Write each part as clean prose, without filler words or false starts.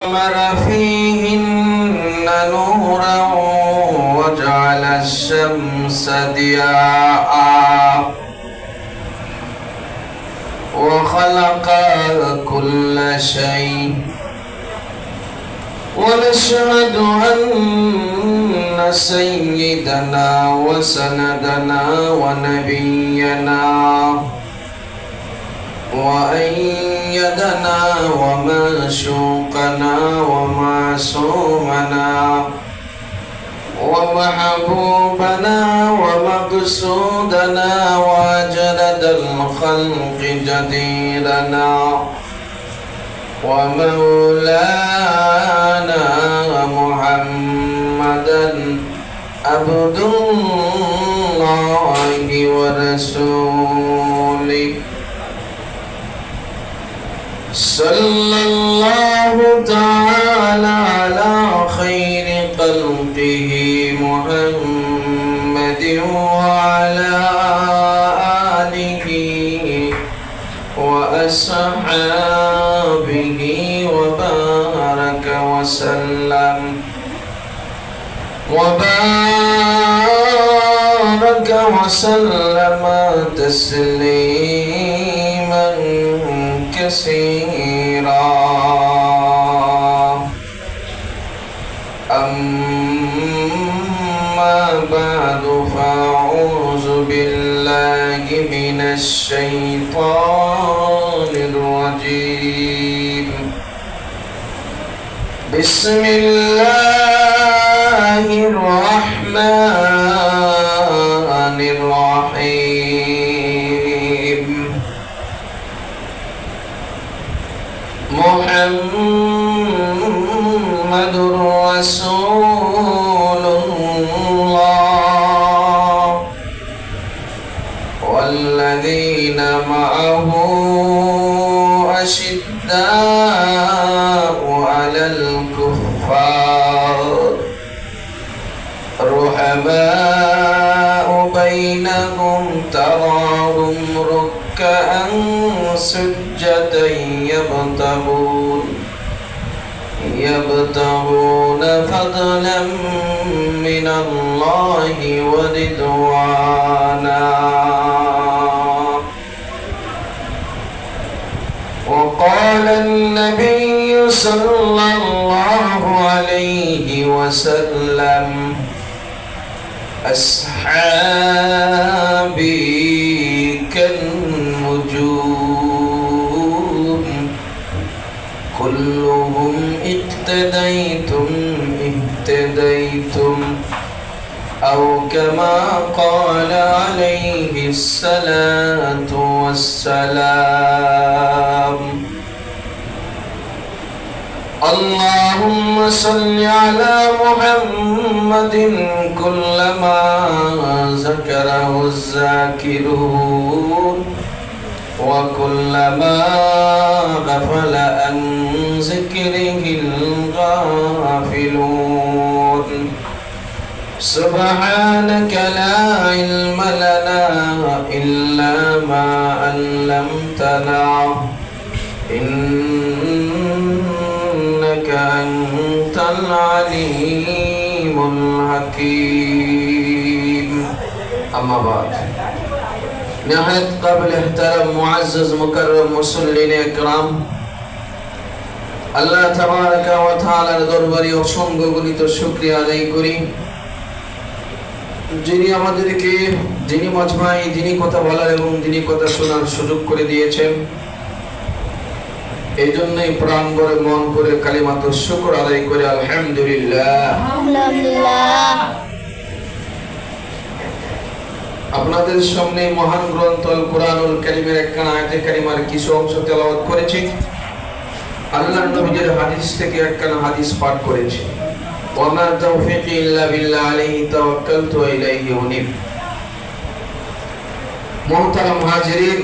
قمر فيهن نورا وجعل الشمس ضياء وخلق كل شيء ونشهد أن سيدنا وسندنا ونبينا وأيدنا ومعشوقنا ومعصومنا ومحبوبنا ومقصودنا وأجلد الخلق جديرنا ومولانا محمدا عبد الله ورسوله صلى الله تعالى على خير خلقه محمد وعلى آله وأصحابه وبارك وسلم تسليما كثيرا. أما بعد فأعوذ بالله من الشيطان الرجيم. بسم الله الرحمن الرحيم. محمد رسول الله والذين معه أشداء على الكفار رحماء بينهم تراهم ركعا سجدا يبتغون فضلا من الله ورضوانا. وقال النبي صلى الله عليه وسلم أصحابي كالنجوم كلهم اهتديتم أو كما قال عليه الصلاة والسلام. اللهم صل على محمد كلما ذكره الذاكرون وكلما غفل عن ذكره الغافلون. سبحانك لا علم لنا إلا ما علمتنا إنك أنت العليم الحكيم. أما بعد نهاية قبل احترام معزز مكرم মুসল্লিন একরাম, আল্লাহ তাবারাকা ওয়া তাআলার দরবারে অসংখ্য গণিত শুকরিয়া আদায় করি, যিনি আমাদেরকে যিনি মজমায় যিনি কথা বলার এবং যিনি কথা শোনার সুযোগ করে দিয়েছেন। এই জন্যই প্রাণ ভরে মন করে কালিমাত শুকর আদায় করে আলহামদুলিল্লাহ। আপনাদের সামনে মহান গ্রন্থ আল কুরআনুল কারীমের একখানা আয়াতে কারিমার কিছু অংশ তেলাওয়াত করেছি। আল্লাহর নবীর হাদিস থেকে একখানা হাদিস পাঠ করেছি। ওয়া মা তাওফীকি ইল্লা বিল্লাহ আলাইহি তাওয়াক্কালতু ওয়া ইলাইহি উনীব। মুহতারাম হাজিরিন,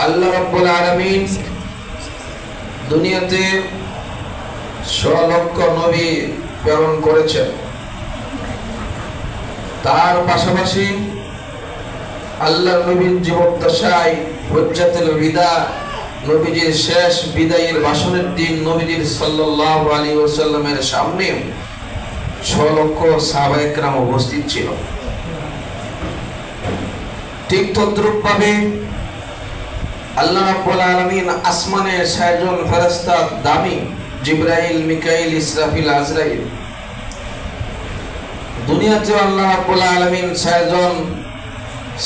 আল্লাহ রাব্বুল আলামিন দুনিয়াতে ৬ লক্ষ নবী প্রেরণ করেছেন। তার পাশাপাশি আল্লাহর নবীর জীবদ্দশায় হুজ্জাতুল বিদা নবীজির শেষ বিদায়ের ভাষণের দিন নবীজির সাল্লাল্লাহু আলাইহি ওয়াসাল্লামের সামনে 6 লক্ষ সাহাবায়ে কেরাম উপস্থিত ছিল। ঠিক তদ্রুপ ভাবে আল্লাহ রাব্বুল আলামিন আসমানের 6 জন ফেরেশতা দামি জিবরাইল, মিকাইল, ইসরাফিল, আজরাইল, দুনিয়াতে আল্লাহ রাব্বুল আলামিন 6 জন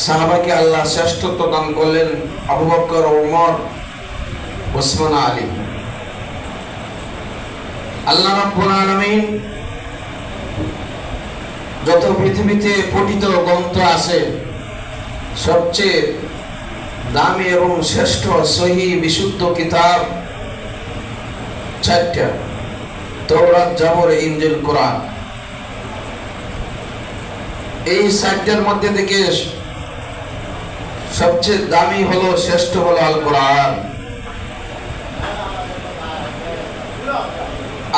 সাহাবাকে আল্লাহ শ্রেষ্ঠত্ব দান করলেন, আবু বকর, ওমর, ওসমান, আলী। আল্লাহ রাব্বুল আলামিন যত পৃথিবীতে পঠিত গ্রন্থ আছে সবচেয়ে দামি এবং শ্রেষ্ঠ সহিহ বিশুদ্ধ কিতাব 4টা: তাওরাত, জাবর, ইনজিল, কোরআন। এই 4টার মধ্যে থেকে সবচেয়ে দামি হলো, শ্রেষ্ঠ হলো আল কোরআন।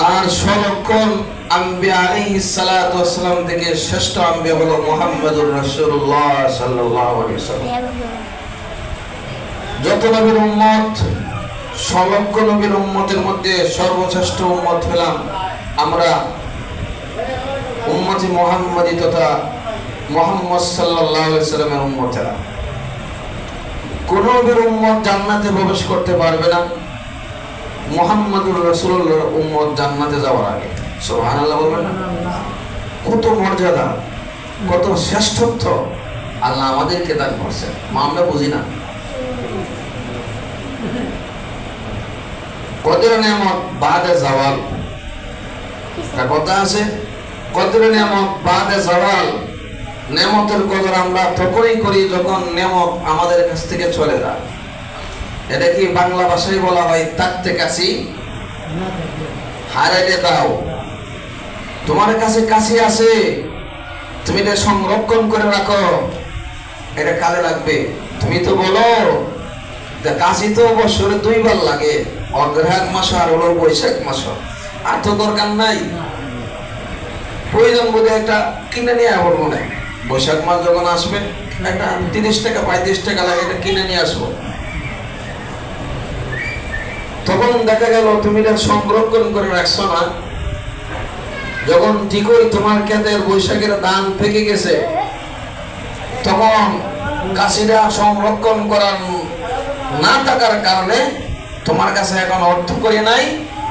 আর 6 লক্ষ আম্বিয়া আলাইহিস সালাতু ওয়াস সালাম থেকে শ্রেষ্ঠ আম্বিয়া হলো মুহাম্মদুর রাসূলুল্লাহ সাল্লাল্লাহু আলাইহি ওয়াসাল্লাম। যত নবীর উম্মত, 6 লক্ষ নবীর উম্মতের মধ্যে সর্বশ্রেষ্ঠ উম্মত হলাম আমরা উম্মতি মুহাম্মাদি তথা মুহাম্মদ সাল্লাল্লাহু আলাইহি ওয়াসাল্লামের উম্মতেরা। কোন নবীর উম্মত জান্নাতে প্রবেশ করতে পারবে না মুহাম্মদুর রাসূলুল্লাহর উম্মত জান্নাতে যাওয়ার আগে। সুবহানাল্লাহ বলবেন না? কত মর্যাদা, কত শ্রেষ্ঠত্ব আল্লাহ আমাদেরকে দান করেছেন, আমরা বুঝি না। কদর নেয়ামত বাদে জাওয়াল, কথা আছে, কদর নেয়ামত বাদে জাওয়াল। নেয়ামতের কদর আমরা তখনই করি যখন নেয়ামত আমাদের কাছ থেকে চলে যায়। এটা কি বাংলা ভাষায় বলা হয় তাকতে কাছি হারাইলে দাও। তোমার কাছে কাছি আছে, তুমি এটা সংরক্ষণ করে রাখো, এটা কালে লাগবে। তুমি তো বলো কাছি তো বছরে 2 বার লাগে, অগ্রহায়ণ মাস আর হলো বৈশাখ মাস, আর তো দরকার নাই। প্রয়োজন বোধে একটা কিনে নিয়ে আবার মনে হয় বৈশাখ মাস যখন আসবে একটা 30 টাকা 35 টাকা লাগে, এটা কিনে নিয়ে আসবো। তখন দেখা গেল তুমি এটা সংরক্ষণ করে রাখছো না। যখন ঠিকই তোমার ক্ষেতের বৈশাখের ধান পেকে গেছে, তখন কাশিটা সংরক্ষণ করার না থাকার কারণে তোমার কাছে এখন অর্থ করে নাই,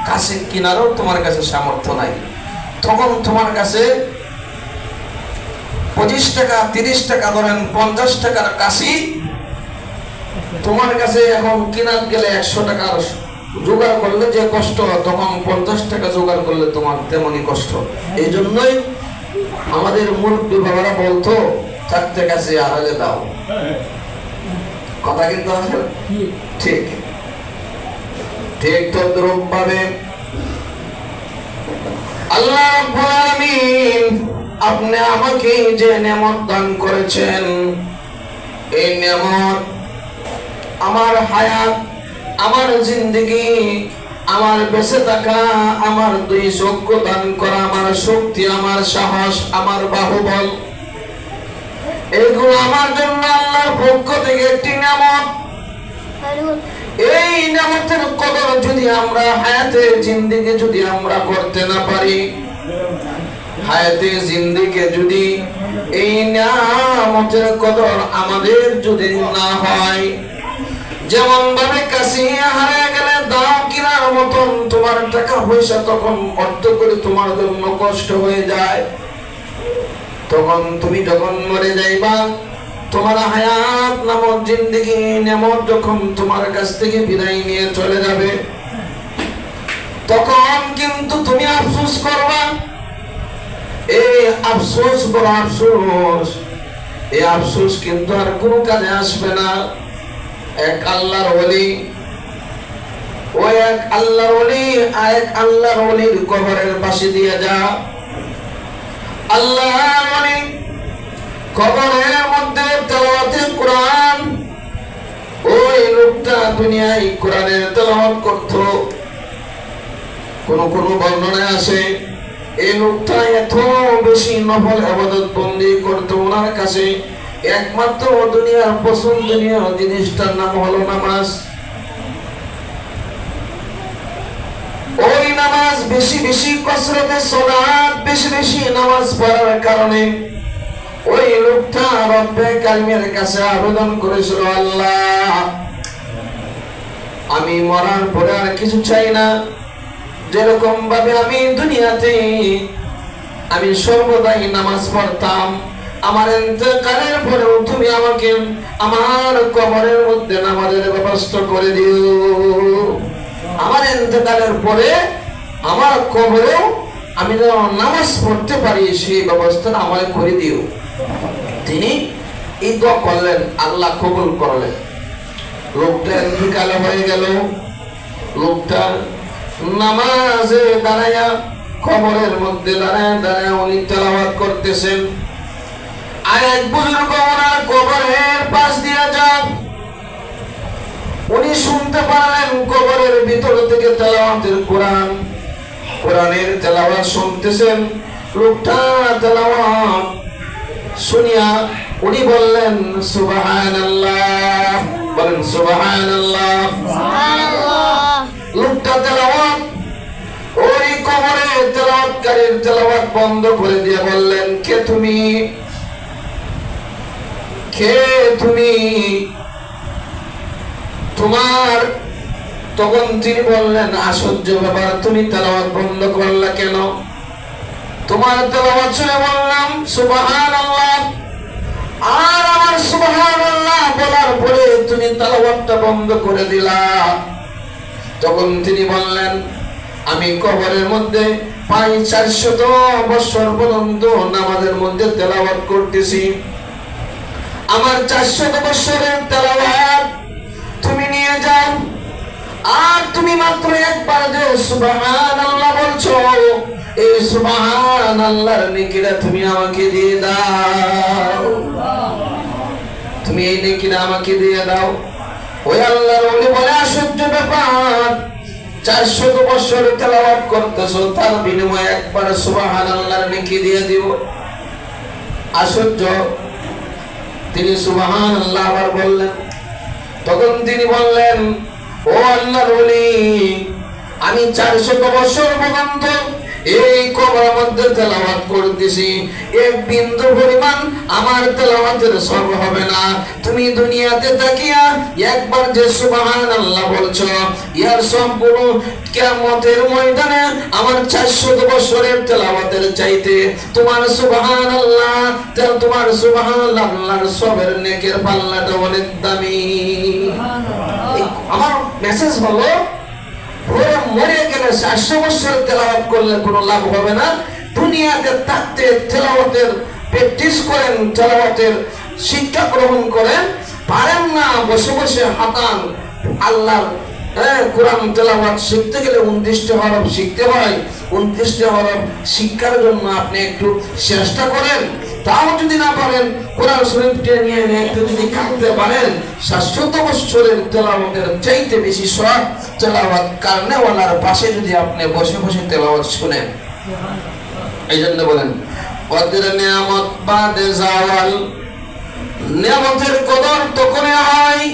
কাশি কিনারও তোমার কাছে সামর্থ্য নাই। তখন তোমার কাছে 25 টাকা 30 টাকা ধরেন 50 টাকার কাশি তোমার কাছে এখন কিনার গেলে 100 টাকার জোগাড় করলে যে কষ্ট, তখন 50 টাকা জোগাড় করলে তোমার তেমনই কষ্ট। এই জন্যই আমাদের মুরব্বী বাবারা বলতো থাকতে কাছে আড়ালে দাও। কথা কিন্তু আসলে ঠিক ঠিক তদ্রূপ ভাবে আল্লাহ রাব্বুল আলামিন আপনি আমাকে যে নেয়ামত দান করেছেন, এই নেয়ামত আমার হায়াত, আমার জিন্দেগি, আমার বেঁচে থাকা, আমার 2 চক্ষু দান করা, আমার শক্তি, আমার সাহস, আমার বাহুবল, এগুলো আমার জন্য আল্লাহর পক্ষ থেকে একটি নেয়ামত। এই নেয়ামতের কদর যদি আমরা হায়াতে জিন্দেগি যদি আমরা করতে না পারি, হায়াতে জিন্দেগি যদি এই নেয়ামতের কদর আমাদের যদি না হয়, যেমন ভাবে কাশি হারিয়ে গেলে দাও কিনার মতন তোমার টাকা পয়সা তখন অর্থ করে তোমার জন্য কষ্ট হয়ে যায়। তখন তুমি যখন মরে যাইবা, তোমার হায়াত নামক জিন্দেগি নেয়ামত যখন তোমার কাছ থেকে বিদায় নিয়ে চলে যাবে, তখন কিন্তু তুমি আফসোস করবা। এই আফসোস বড় আফসোস, এই আফসোস কিন্তু আর কোনো কাজে আসবে না। এক আল্লাহর ওলি, ওই এক আল্লাহর ওলি এক আল্লাহর ওলির কবরের পাশে দিয়ে যা। আল্লাহর ওলি কবরের মধ্যে তেলাওয়াতে কোরআন, ওই লোকটা দুনিয়ায় কোরআনের তেলাওয়াত করত। কোন কোন বর্ণনায় আছে এই লোকটা এত বেশি নফল ইবাদত বন্দি করত, ওনার কাছে একমাত্র দুনিয়ার পছন্দনীয় জিনিসটার নাম হলো নামাজ। বেশি বেশি কসরতে সালাত, বেশি বেশি নামাজ পড়ার কারণে ওই লোকটা রব্বে কারিমের কাছে আবেদন করেছিল, আল্লাহ আমি মরার পরে আর কিছু চাই না, যেরকম ভাবে আমি দুনিয়াতে আমি সর্বদাই নামাজ পড়তাম, আমার ইন্তেকালের পরেও তুমি আমাকে আমার কবরের মধ্যে নামাজের ব্যবস্থা করে দিও, আমার ইন্তেকালের পরে আমার কবরেও আমি যেন নামাজ পড়তে পারি সেই ব্যবস্থা আমাকে করে দিও। তিনি এই দোয়া করলেন, আল্লাহ কবুল করলেন। লোকটা ইন্তেকাল হয়ে গেল। লোকটা নামাজে দাঁড়ায়া কবরের মধ্যে দাঁড়ায় দাঁড়ায় উনি তেলাওয়াত করতেছেন। আর এক বুজুর্গ ওনার কবরের পাশ দিয়ে যান, উনি শুনতে পারলেন কবরের ভিতর থেকে তেলাওয়াতের কোরআনের তেলাওয়াত শুনতেছেন। লোকটা তেলাওয়াত শুনিয়া উনি বললেন সুবহানাল্লাহ, বলেন সুবহানাল্লাহ। লোকটা তেলাওয়াত ওই কবরে তেলাওয়াতকারীর তেলাওয়াত বন্ধ করে দিয়ে বললেন, কে তুমি, কে তুমি, তোমার? তখন তিনি বললেন, আশ্চর্য ব্যাপার, তুমি তেলাওয়াত বন্ধ করলা কেন? তোমার তেলাওয়াত শুনে বললাম সুবহানাল্লাহ, আর আমার সুবহানাল্লাহ বলার পরে তুমি তেলাওয়াতটা বন্ধ করে দিলা। তখন তিনি বললেন, আমি কবরের মধ্যে 400 বছর পর্যন্ত নামাজের মধ্যে তেলাওয়াত করতেছি, আমার 400 বছরের তেলাওয়াত তুমি নিয়ে যাও, আর তুমি মাত্র একবার যে সুবহানাল্লাহ বলছো, এই সুবহানাল্লাহর নেকিটা তুমি আমাকে দিয়ে দাও, তুমি এই নেকিটা আমাকে দিয়ে দাও। ওই আল্লাহর ওলি বলে, আশ্চর্য ব্যাপার, 400 বছর তেলাওয়াত করতেছো, তার বিনিময়ে একবার সুবহানাল্লাহর নেকি দিয়ে দিব। আশ্চর্য। তিনি সুবহানাল্লাহ আবার বললেন। তখন তিনি বললেন, ও আল্লাহর ওলি, আমি 400 বছর পর্যন্ত এই কবরের মধ্যে তেলাওয়াত করতেছি, এক বিন্দু পরিমাণ আমার তেলাওয়াতের সব হবে না। তুমি দুনিয়াতে তাকিয়া একবার যে সুবহানাল্লাহ বলছো, ইয়ার সবগুলো কিয়ামতের ময়দানে আমার 400 বছরের তেলাওয়াতের চাইতে তোমার সুবহানাল্লাহ, তোমার সুবহানাল্লাহ আল্লাহর সবের নেকের পাল্লাটা অনেক দামি। আমার মেসেজ হলো, মরে গেলে 400 বছর তেলাওয়াত করলে কোনো লাভ হবে না। দুনিয়াতে থাকতে তেলাওয়াতের প্র্যাকটিস করেন, তেলাওয়াতের শিক্ষা গ্রহণ করেন, পারেন না বসে বসে হাতান। আল্লাহর কোরআন তেলাওয়াত শিখতে গেলে 29টা হরফ শিখতে হয়। 29টা হরফ শিক্ষার জন্য আপনি একটু চেষ্টা করেন। তাও যদি না পারেন, কোরআন শরীফটা নিয়ে একটু যদি কাটতে পারেন, 700 বছরের তেলাওয়াতের চাইতে বেশি সওয়াব তেলাওয়াত কারনেওয়ালার পাশে যদি আপনি বসে বসে তেলাওয়াত শুনেন। এই জন্য বলেন, কদর নিয়ামত বাদে জাওয়াল, নিয়ামতের কদর তখনই হয়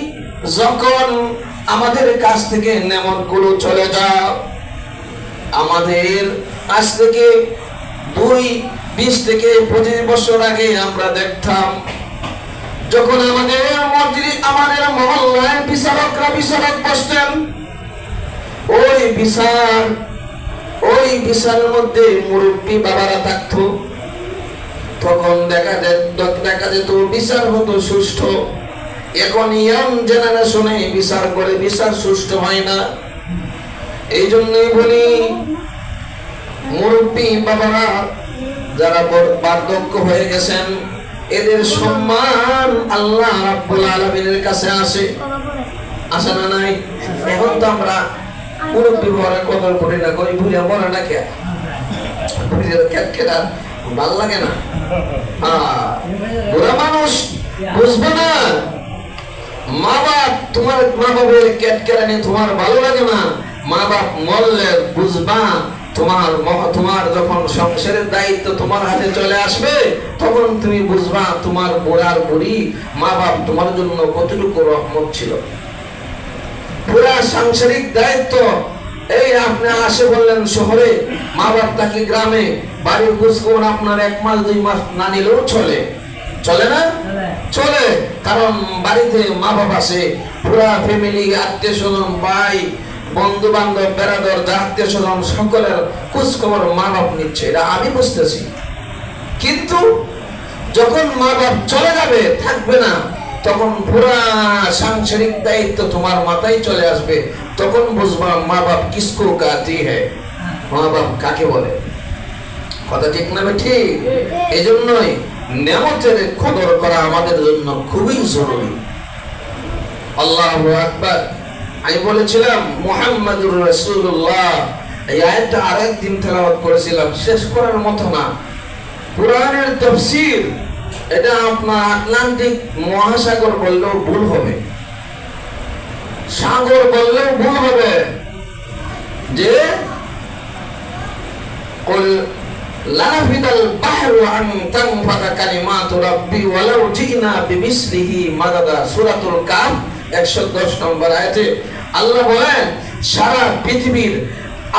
যখন আমাদের কাছ থেকে নিয়ামতগুলো চলে যায়। আমাদের কাছ থেকে 20 থেকে 25 বছর আগে আমরা দেখতাম, যখন আমাদের মসজিদে, আমাদের মহল্লায় বিচারকরা বিচারক বসতেন, ওই বিচারের মধ্যে মুরব্বী বাবারা থাকতো। তখন দেখা যেত বিচার হতো সুষ্ঠু। এখন ইয়াং জেনারেশনে বিচার করে, বিচার সুষ্ঠু হয় না। এই জন্যই বলি, মুরব্বী বাবারা যারা বার্ধক্য হয়ে গেছেন, এদের সম্মান আল্লাহ রাব্বুল আলামিনের কাছে আসে না নাই? এখন তো আমরা মুরব্বী বাবারা কদর করি না, কই ভুলে মরে না কে, ভাল লাগে না। বুড়া মানুষ বুঝবে না, মা বাপ, তোমার মা বাপের কেটকেরানি তোমার ভালো লাগে না। মা বাপ মরলে বুঝবা, তোমার যখন সংসারের দায়িত্ব তোমার হাতে চলে আসবে, তখন তুমি বুঝবা তোমার বুড়ার বুড়ি মা বাপ তোমার জন্য কতটুকু রহমত ছিল। পুরা সাংসারিক দায়িত্ব এই আপনি আসে বললেন শহরে, মা বাপ তাকে গ্রামে, বাড়ির খোঁজখবর আপনার 1 মাস 2 মাস না নিলেও চলে। চলে না? চলে। কারণ বাড়িতে মা বাপ আছে, পুরা ফ্যামিলি, আত্মীয় স্বজন, ভাই বন্ধু বান্ধব, বেড়াদর, আত্মীয় স্বজন সকলের খোঁজখবর মা বাপ নিচ্ছে, এটা আমি বুঝতেছি। কিন্তু যখন মা বাপ চলে যাবে, থাকবে না, তখন পুরা সাংসারিক দায়িত্ব তোমার মাথায় চলে আসবে। তখন বুঝবা মা বাপ কিসকো কাতি হ্যায়, মা বাপ কাকে বলে। কথা ঠিক না ঠিক? এই জন্যই নেয়ামতের কদর করা আমাদের জন্য খুবই জরুরি। আল্লাহু আকবার। আমি বলেছিলাম মুহাম্মাদুর রাসূলুল্লাহ, এই আয়াতটা আরেকদিন তেলাওয়াত করেছিলাম, শেষ করার মতো না। কুরআনের তাফসীর, এটা আপনার আটলান্টিক মহাসাগর বললেও ভুল হবে, সাগর বললেও ভুল হবে। যে কুল লানাফিদাল বাহরু আন তানফাদা কালিমাতু রাব্বি ওয়ালাউ জিনা বিমিসলিহি মাদাদা। সূরাতুল কাহফ 110 নম্বর আয়াতে আল্লাহ বলেন, সারা পৃথিবীর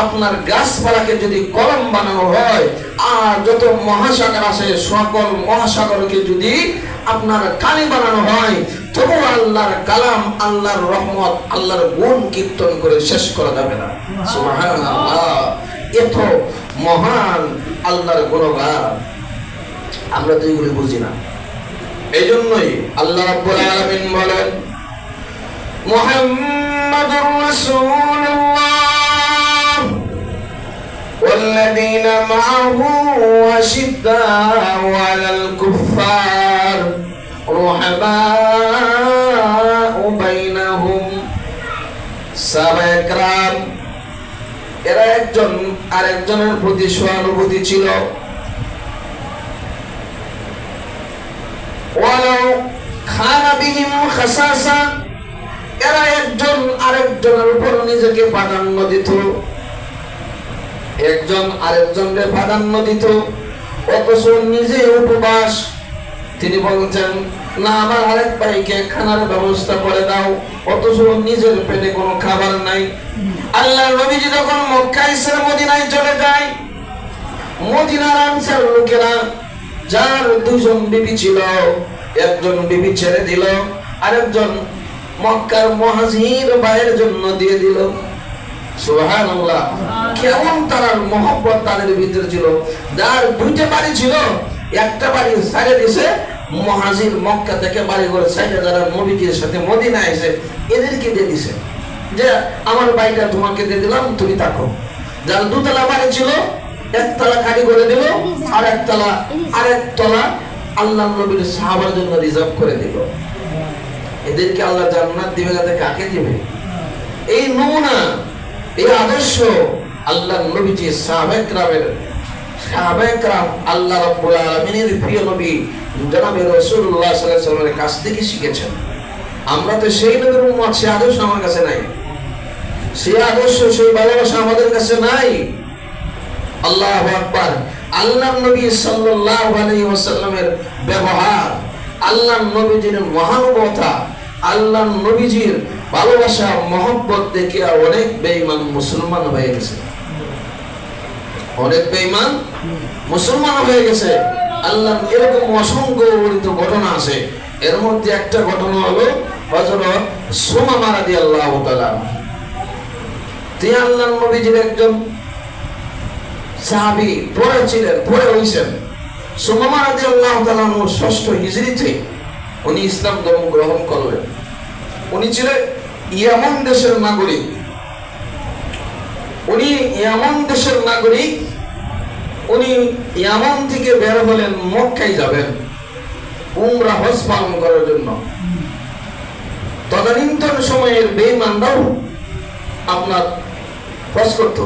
আপনার গাছপালাকে যদি কলম বানানো হয়, আর যত মহাসাগর আছে সকল মহাসাগরকে যদি আপনার কালি বানানো হয়, তবু আল্লাহর কালাম, আল্লাহর রহমত, আল্লাহর গুণ কীর্তন করে শেষ করা যাবে না। সুবহানাল্লাহ। এত মহান আল্লাহর গুণগান আমরা তো এগুলি বুঝি না। এই জন্যই আল্লাহ রাব্বুল আলামিন বলেন, মুহাম্মাদুর রাসূলুল্লাহ والذين معه أشداء على الكفار رحماء بينهم। সাহাবায়ে কেরাম এরা একজন আরেকজনের প্রতি সহানুভূতি ছিল। ওয়ালাউ খানা বিহিম খাসাসা, এরা একজন আরেকজনের উপর নিজেকে প্রাধান্য দিত, একজন আরেকজনকে প্রাধান্য দিত, অথচ নিজে উপবাস। তিনি বলছেন, না আমার আরেক ভাইকে খানার ব্যবস্থা করে দাও, অথচ নিজের পেটে কোনো খাবার নাই। আল্লাহর নবীজি যখন মক্কা ছেড়ে মদিনায় চলে যায়, মদিনার আনসার লোকেরা, যার 2 জন বিবি ছিল, একজন বিবি ছেড়ে দিল, আরেকজন মক্কার মুহাজির ভাইয়ের জন্য দিয়ে দিল। সুবহানাল্লাহ। কেমন তার মহব্বত তাদের ভিতরে ছিল। যার 2টা বাড়ি ছিল, একটা বাড়ি ছেড়ে দিয়েছে, মুহাজির মক্কা থেকে বাড়ি করে ছেড়ে যারা নবীজির সাথে মদিনা এসে এদেরকে দিয়ে দিয়েছে, যে আমার বাড়িটা তোমাকে দিয়ে দিলাম, তুমি থাকো। যার 2 তলা বাড়ি ছিল, 1 তলা খালি করে দিল, আর 1 তলা আল্লাহর নবীর সাহাবার জন্য রিজার্ভ করে দিল। এদেরকে আল্লাহ জান্নাত দিবে, যাতে কাকে দিবে? এই নমুনা, এই আদর্শ আল্লাহর নবীজি সাহাবায়ে কেরাম আল্লাহ রাব্বুল আলামিনের প্রিয় নবী জনাবে রাসূলুল্লাহ সাল্লাল্লাহু আলাইহি ওয়াসাল্লামের কাছ থেকে শিখেছেন। আমরা তো সেই নবীর উম্মত, সেই আদর্শ আমার কাছে নাই, সেই আদর্শ, সেই ভালোবাসা আমাদের কাছে নাই। আল্লাহু আকবার। আল্লাহর নবী সাল্লাল্লাহু আলাইহি ওয়াসাল্লামের ব্যবহার, আল্লাহর নবীজির মহানুভবতা, আল্লাহর নবীজির ভালোবাসা, মহব্বত দেখে অনেক বেঈমান মুসলমান হয়ে গেছে, অনেক বেঈমান মুসলমান হয়ে গেছে। আল্লাহ এরকম অসংখ্য ঘটনা আছে। এর মধ্যে একটা ঘটনা হলো হযরত সুমামা রাদিয়াল্লাহু তাআলা। তিনি আল্লাহর নবীজির একজন সাহাবী, পরে ছিলেন, পরে হইছেন। সুমামা রাদিয়াল্লাহু তাআলা 6ষ্ঠ হিজরিতে উনি ইসলাম ধর্ম গ্রহণ করলেন। উনি ছিলেন ইয়ামান দেশের নাগরিক। উনি ইয়ামান দেশের নাগরিক। উনি ইয়ামান থেকে বের হলেন, মক্কায় যাবেন উমরা হজ পালন করার জন্য। তদানীন্তন সময়ের বেঈমানরাও আপনার হজ করত,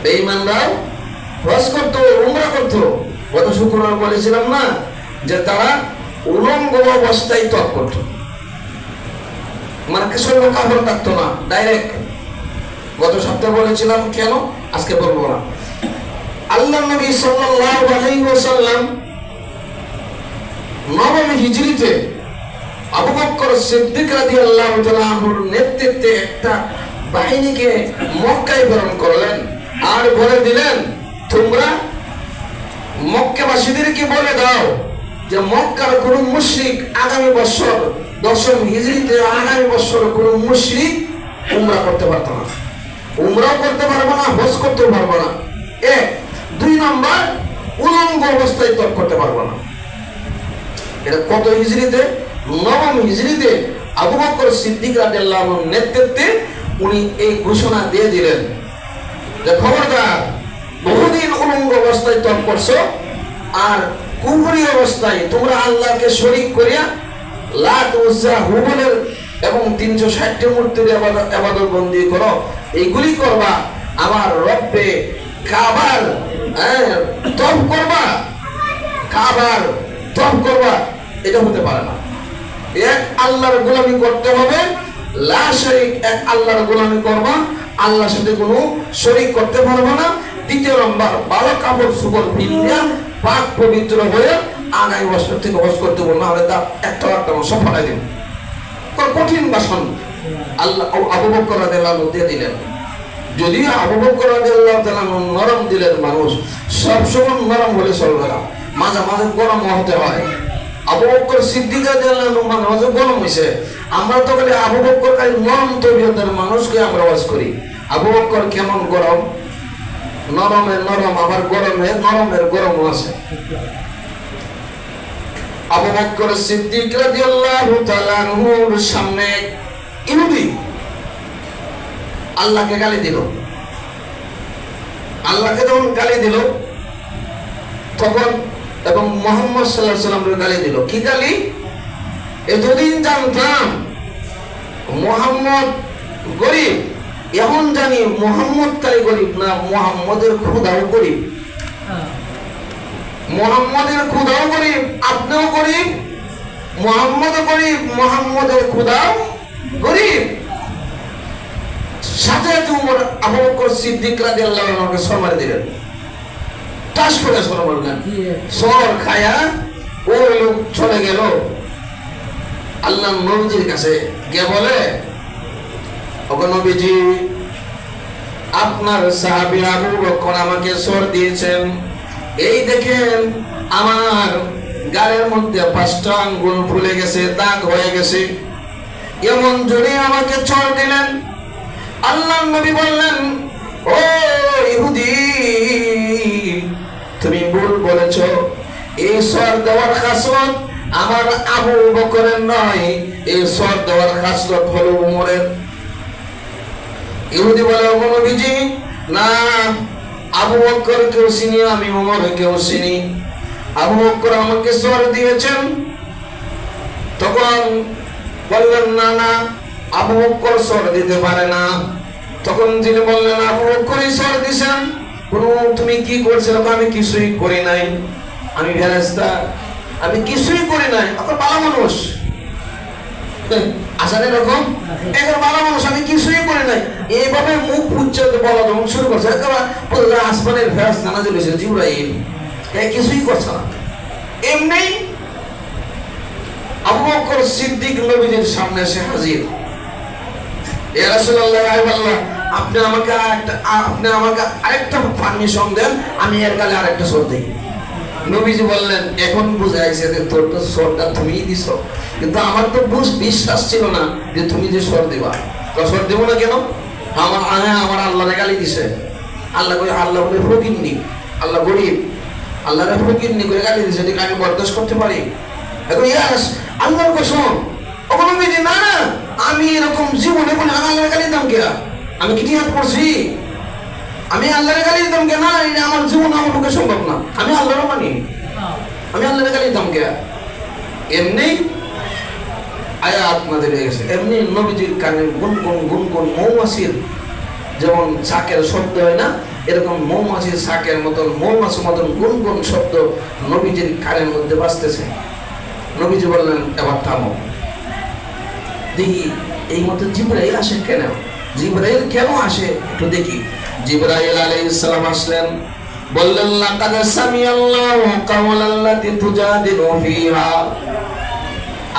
বেঈমানরাও হজ করত, উমরা করত। গত শুক্রবার বলেছিলাম না যে তারা উলঙ্গ অবস্থায় তপ করত, মানে কিছু কাপড় থাকতো না, ডাইরেক্ট। গত সপ্তাহে বলেছিলাম, কেন আজকে বলবো না। আল্লাহর নবী সাল্লাল্লাহু আলাইহি ওয়াসাল্লাম 9ম হিজরিতে আবু বকর সিদ্দিক রাদিয়াল্লাহু তাআলা আনহুর নেতৃত্বে একটা বাহিনীকে মক্কায় প্রেরণ করলেন আর বলে দিলেন, তোমরা মক্কাবাসীদেরকে বলে দাও যে মক্কার কোন মুশরিক আগামী বছর 10ম হিজরিতে আগামী বছর কোন মুশরিক উমরা করতে পারতো না, উমরাও করতে পারবো না, হজ করতে পারবো না। 1 2 নম্বর, উলঙ্গ অবস্থায় তপ করতে পারবো না। এটা কত হিজরিতে? 9ম হিজরিতে আবু বকর সিদ্দিক রাদিয়াল্লাহু আনহুর নেতৃত্বে উনি এই ঘোষণা দিয়ে দিলেন যে খবরদার, বহুদিন উলঙ্গ অবস্থায় তপ করছো আর কুফরি অবস্থায় তোমরা আল্লাহকে শরীক করিয়া লাত উজ্জা হুবলের এবং 360টি মূর্তির ইবাদত বন্দী করো, এইগুলি করবা, আমার রব্বে কাবার তপ করবা, কাবার তপ করবা, এটা হতে পারে না। এক আল্লাহর গোলামি করতে হবে, লা শরীক, এক আল্লাহর গোলামি করবা, আল্লাহর সাথে কোনো শরীক করতে পারবে না। 2 নম্বর, ভালো কাপড় সুপড় পিন্দিয়া পাক পবিত্র হয়ে আগামী বছর থেকে হজ করতে বল, না হলে তা একটা সব ফলাই দিন। কঠিন ভাষণ আল্লাহ আবু বকর রাদিয়াল্লাহু আনহু দিয়ে দিলেন। যদিও আবু বকর রাদিয়াল্লাহু তাআলা নরম দিলের মানুষ, সবসময় নরম হলে চলবে না, মাঝে মাঝে গরম হতে হয়। আবু বকর সিদ্দিক রাদিয়াল্লাহু আনহু মাঝে গরম হইছে, আমরা তো খালি আবু বকর কাই নরম তবিয়তের মানুষকে আমরা ওয়াজ করি। আবু বকর কেমন গরম, নরমের নরম, আবার গরমের নরমের গরম আছে। আবু বকর সিদ্দিক রাদিয়াল্লাহু তাআলা আনহুর সামনে ইহুদি আল্লাহকে গালি দিল। আল্লাহকে যখন গালি দিল তখন এবং মুহাম্মদ সাল্লাল্লাহু আলাইহি ওয়াসাল্লামকে গালি দিল। কি গালি? এতদিন জানতাম মুহাম্মদ গরিব, এখন জানি মুহাম্মদ কালী গরিব না, মুহাম্মদের খোদাও গরিব। মুহাম্মদের খোদাও গরিব, আপনিও গরিব, মুহাম্মদও গরিব, মুহাম্মদের খোদাও গরিব। সাথে উমর আবু বকর সিদ্দিক রাদিয়াল্লাহু আনহুকে সম্মান দিলেন, টাস করে সর বললেন, সর খায়া ওই লোক চলে গেল আল্লাহর নবীজির কাছে, গিয়ে বলে, ওগো নবীজি, আপনার সাহাবী আবু বকর আমাকে সর দিয়েছেন, এই দেখেন আমার গায়ের মধ্যে 5টা আঙ্গুল ফুলে গেছে, দাগ হয়ে গেছে, এমন জোরে আমাকে চড় দিলেন। আল্লাহর নবী বললেন, ও ইহুদি, তুমি ভুল বলেছো, এই সর দেওয়ার খাসলত আমার আবু বকরের নয়, এই সর দেওয়ার খাসলত হলো উমরের। ইহুদি বলে, ও নবীজি, না, আবু বকর কেউ চিনি, আমি উমর কেউ চিনি, আবু বকর আমাকে সর দিয়েছেন। তখন বললেন, না না, আবু বকর সর দিতে পারে না। তখন যিনি বললেন, আবু বকরই সর দিয়েছেন। তুমি কি করছিলে? আমি কিছুই করি নাই, আমি ফেরেশতা, আমি কিছুই করি নাই। এখন ভালো মানুষ আসলে এরকম এখন ভালো মানুষ, আমি কিছুই করি নাই, এইভাবে মুখ উচ্চারণ বলা যখন শুরু করছে, একেবারে আসমানের ফেরেশতা নাযিল হয়েছে, জিবরাইল, কিছুই করছে না। এমনি আবু বকর সিদ্দিক নবীজির সামনে এসে হাজির। ইয়া রাসূলুল্লাহ, আপনি আমাকে আরেকটা পারমিশন দেন, আমি এর গালে আরেকটা সর দেই। নবীজি বললেন, এখন বুঝাইছে যে তোর তো সরটা তুমিই দিছো, কিন্তু আমার তো বিশ্বাস ছিল না যে তুমি যে সর দিবা। তো সর দেবো না কেন? আমার আল্লাহরে গালি দিছে। আল্লাহ বলে ফকিরনি, আল্লাহ গরিব, আল্লাহরে ফকিরনি করে গালি দিছে, এটা আমি বরদাস্ত করতে পারি? এখন ইয়াস আল্লাহর কসম, নবীজি, না না, আমি এরকম জীবনে বলে আল্লাহরে গালি দিতাম কে? আমি কি জিহাদ করছি? আমি আল্লাহরে গালি দিতাম কে? না, এটা আমার জীবন আমার পক্ষে সম্ভব না, আমি আল্লাহরও মানি, আমি আল্লাহরে গালি দিতাম কে? এমনি আয়াত নাযিল হয়ে গেছে। এমনি নবীজির কানে গুনগুন মৌমাছির যেমন শাকের শব্দ হয় না, এরকম মৌমাছির শাকের মতন, মৌমাছির মতন গুনগুন শব্দ নবীজির কানের মধ্যে বাজতেছে। নবীজি বললেন, এবার থামো, দেখি এই মতো জিবরাইল আসে কেন, জিবরাইল কেন আসে একটু দেখি। জিবরাইল আলাইহিস সালাম আসলেন, বললেন, লাকাদ সামিআল্লাহু কাওলাল্লাতী তুজাদিলু ফীহা।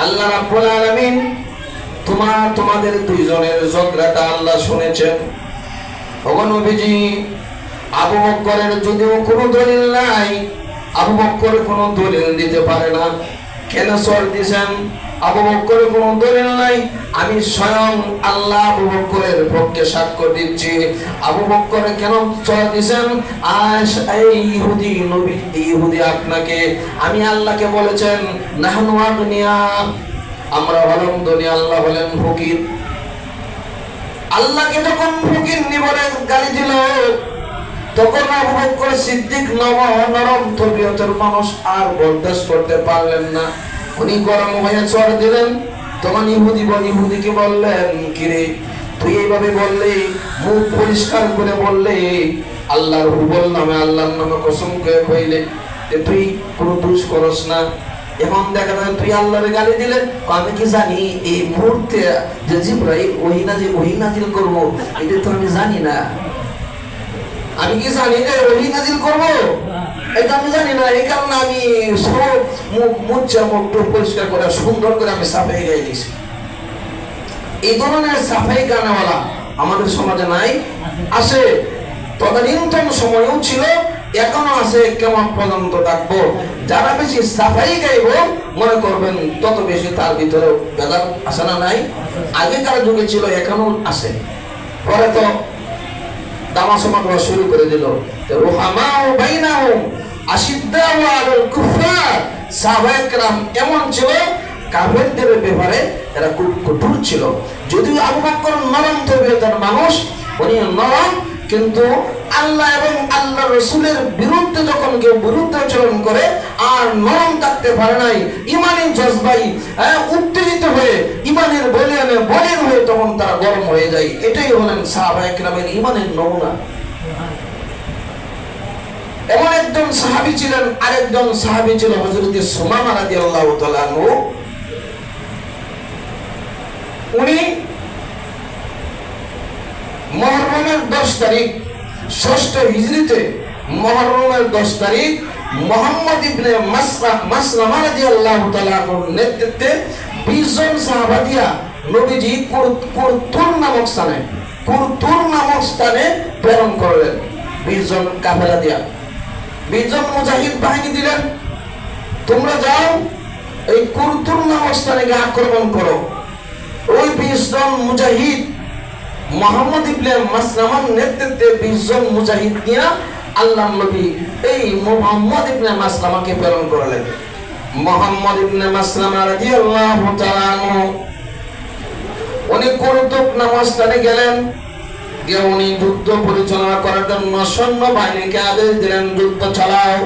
আল্লাহ রাব্বুল আলামিন তোমাদের দুইজনের ঝগড়াটা আল্লাহ শুনেছেন। ওগো নবীজি, আবু বকরের যদিও কোনো দলিল নাই, আবু বকর কোনো দলিল দিতে পারে না, কেন চড় দিয়েছেন? আবু বকরের কোনো দলিল নাই, আমি স্বয়ং আল্লাহ আবু বকরের পক্ষে সাক্ষ্য দিচ্ছি। আবু বকর কেন চড় দিয়েছেন? এই ইহুদি আপনাকে, আমি আল্লাহকে বলেছেন নাহনু আগনিয়া, আমরা হলাম ধনী, আল্লাহ হলেন ফকির। আল্লাহকে যখন ফকির বলে গালি দিল, তখন আবু বকর সিদ্দিক নরম তবিয়তের মানুষ আর বরদাস্ত করতে পারলেন না, উনি গরম হয়ে চড় দিলেন। তখন ইহুদিকে বললেন, কিরে তুই এইভাবে বললে, মুখ পরিষ্কার করে বললে, আল্লাহর হুবল নামে, আল্লাহর নামে কসম করে কইলে যে তুই কোনো দোষ করস না, এখন দেখা যায় তুই আল্লাহরে গালি দিলে। আমি কি জানি এই মুহূর্তে যে জিবরাইল ওহী নাজিল করবো, এটা তো আমি জানি না। আমি কি জানি যে ওহী নাজিল করবো, এটা আমি জানি না। এই কারণে আমি সব মুখ পরিষ্কার করে সুন্দর করে আমি সাফাই গাই দিয়েছি। এই ধরনের সাফাই গানওয়ালা আমাদের সমাজে নাই, আছে, তদানীন্তন সময়ও ছিল, এখনো আছে, কেমন পর্যন্ত থাকবো। যারা বেশি সাফাই গাইব মনে করবেন তত বেশি তার ভিতরে ভেজাল আছে না নাই? আগেকার যুগে ছিল, এখনো আছে। পরে তো দামাসমা করা শুরু করে দিল। রুহামাউ বাইনাহুম আশিদ্দাউ আলাল কুফার, সাহাবায়ে কেরাম এমন ছিল, কাফেরদের ব্যাপারে এরা খুব কঠোর ছিল। যদিও আবু বকর নরম তবিয়তের মানুষ, উনি নরম, কিন্তু আল্লাহ এবং আল্লাহ রসুলের বিরুদ্ধে যখন কেউ বিরুদ্ধাচরণ করে আর নরম থাকতে পারে নাই, ইমানের জজবাই উত্তেজিত হয়ে, ইমানের বলের হয়ে তখন তারা গরম হয়ে যায়। এটাই হলেন সাহাবায়ে কেরামের ইমানের নমুনা। এমন একজন সাহাবী ছিলেন, আরেকজন সাহাবী ছিল হযরত সুমামা রাদিয়াল্লাহু তাআলা আনহু। উনি মুহররমের 10 তারিখ, 6 হিজরিতে মুহররমের 10 তারিখ মুহাম্মদ ইবনে মাসলামা রাদিয়াল্লাহু তাআলা আনহুর নেতৃত্বে 20 জন সাহাবা দিয়া নবীজি কুরতুর নামক স্থানে প্রেরণ করলেন। 20 জন কাফেলা দিয়া 20 জন মুজাহিদ বাহিনী দিলেন, তোমরা যাও এই কুরতুর নামক স্থানে গিয়ে আক্রমণ করো। ওই 20 জন মুজাহিদ মুহাম্মদ ইবনে মাসলামার নেতৃত্বে 20 জন মুজাহিদ নিয়ে আল্লাহর নবী এই মুহাম্মদ ইবনে মাসলামাকে প্রেরণ করলেন। মুহাম্মদ ইবনে মাসলামা রাদিয়াল্লাহু তাআলা আনহু উনি কুরতুব নামক স্থানে গেলেন, গিয়ে উনি যুদ্ধ পরিচালনা করার জন্য সৈন্যবাহিনীকে আদেশ দিলেন, যুদ্ধ চালাও।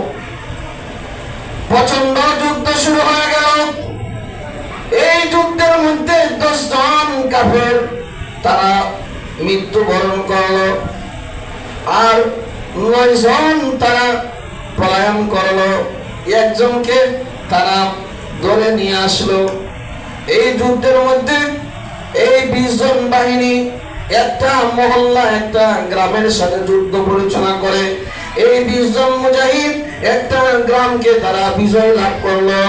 প্রচন্ড যুদ্ধ শুরু হয়ে গেল। এই যুদ্ধের মধ্যে 10 জন কাফের তারা মৃত্যুবরণ করলো, আর 9 জন তারা পলায়ন করলো। একজনকে তারা ধরে নিয়ে আসলো। এই যুদ্ধের মধ্যে এই 20 জন বাহিনী একটা মহল্লা, একটা গ্রামের সাথে যুদ্ধ পরিচালনা করে। এই 20 জন মুজাহিদ একটা গ্রামকে তারা বিজয় লাভ করলো।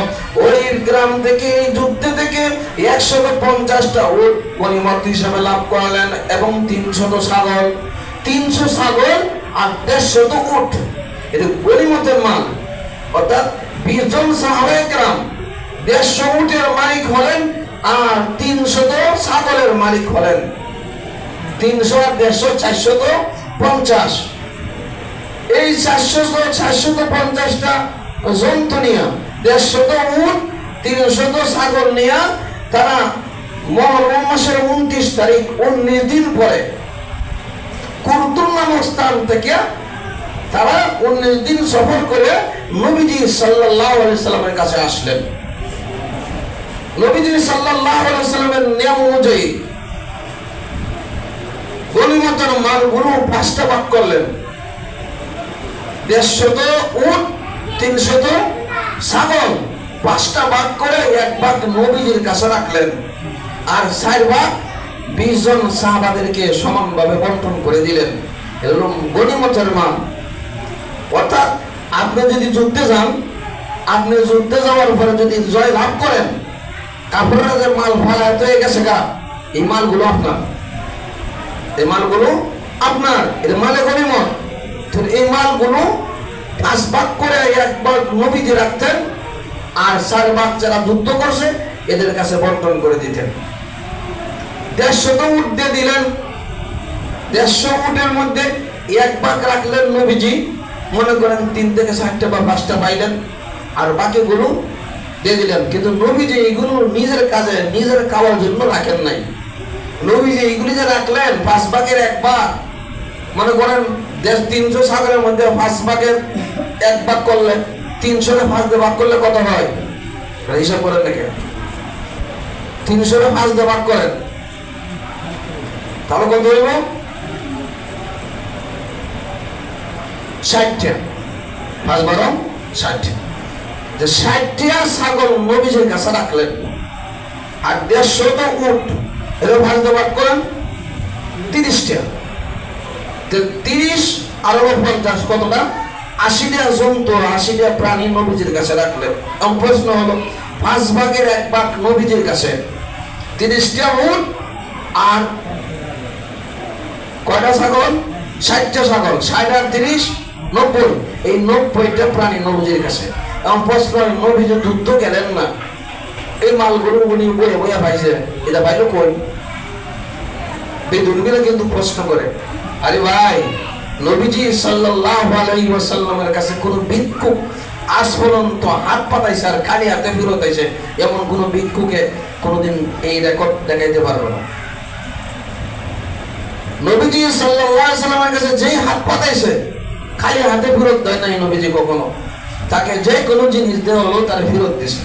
ওই গ্রাম থেকে, এই যুদ্ধ থেকে 150টা উট গনিমত হিসেবে লাভ করলেন, এবং 300 ছাগল, 300 ছাগল আর 150 উট, এটা গনিমতের মাল। অর্থাৎ 20 জন সাহাবায়ে কেরাম 150 উটের মালিক হলেন, আর 300 ছাগলের মালিক হলেন। 300 আর 150 450। এই 450টা জন্তু নিয়ে, 150 উট, 300 ছাগল নিয়ে তারা মুহররম মাসের 29 তারিখ, 19 দিন পরে কুরতুর নামক স্থান থেকে তারা 19 দিন সফর করে নবীজি সাল্লাল্লাহু আলাইহি সাল্লামের কাছে আসলেন। নবীজি সাল্লাল্লাহু আলাইহি সাল্লামের নিয়ম অনুযায়ী গনিমতের মালগুলো 5টা ভাগ করলেন। 150 উট, 300 ছাগল, 5টা ভাগ করে 1 ভাগ নবীজির কাছে রাখলেন, আর 4 ভাগ 20 জন সাহাবাদেরকে সমানভাবে বন্টন করে দিলেন। এরকম গনিমতের মাল। অর্থাৎ আপনি যদি যুদ্ধে যান, আপনি যুদ্ধে যাওয়ার পরে যদি জয় লাভ করেন, কাফেররা যে মাল ফালায় হয়ে গেছে গা, এই মালগুলো আপনার, এই মালগুলো আপনার, এর মালে গনিমত। তো এই মালগুলো 5 ভাগ করে 1 ভাগ নবীজি রাখতেন, আর 4 ভাগ যারা যুদ্ধ করছে এদের কাছে বন্টন করে দিতেন। 150 উট দিয়ে দিলেন। 150 উটের মধ্যে 1 ভাগ রাখলেন নবীজি, মনে করেন 3 থেকে 4টা বা 5টা পাইলেন, আর বাকিগুলো দিয়ে দিলেন। কিন্তু নবীজি এইগুলো নিজের কাজে, নিজের খাওয়ার জন্য রাখেন নাই। নবীজি এইগুলি যে রাখলেন 5 ভাগের 1 ভাগ, মনে করেন 300 ছাগলের মধ্যে 5 ভাগের 1 ভাগ করলে 300 5 দিয়ে ভাগ করলে কত হয়? হিসাব করেন নাকি? 300 5 দিয়ে ভাগ করেন, তাহলে কত হইব? 60টা। 5 12 60। যে 60টা ছাগল নবীজির কাছে রাখলেন, আর 150 উট, এর 5 দিয়ে ভাগ করেন 30টা। 30 আর 50 কতটা? 80টা জন্তু, 80টা প্রাণী নবীজির কাছে রাখলেন। এখন প্রশ্ন হলো 5 ভাগের 1 ভাগ নবীজির কাছে, 30টা উট আর কয়টা ছাগল? 60টা ছাগল। 60 আর 30 90, এই 90টা প্রাণী নবীজির কাছে। এখন প্রশ্ন, নবীজি যুদ্ধ গেলেন না, এই মালগুলো উনি বয়ে বয়ে পাইছে, এটা পাইলো কই? বেদুনগুলো কিন্তু প্রশ্ন করে, আরে ভাই, নবীজি সাল্লাল্লাহু আলাইহি ওয়াসাল্লামের কাছে কোন ভিক্ষুক আজ পর্যন্ত হাত পাতাইছে আর খালি হাতে ফেরত আইছে, এমন কোন ভিক্ষুকে কোনদিন এই রেকর্ড দেখাইতে পারবে না। নবীজি সাল্লাল্লাহু আলাইহি ওয়াসাল্লামের কাছে যেই হাত পাতাইছে খালি হাতে ফেরত দেয় নাই নবীজি কখনো। তাকে যে কোনো জিনিস দেওয়া হলো তার ফেরত দিছে।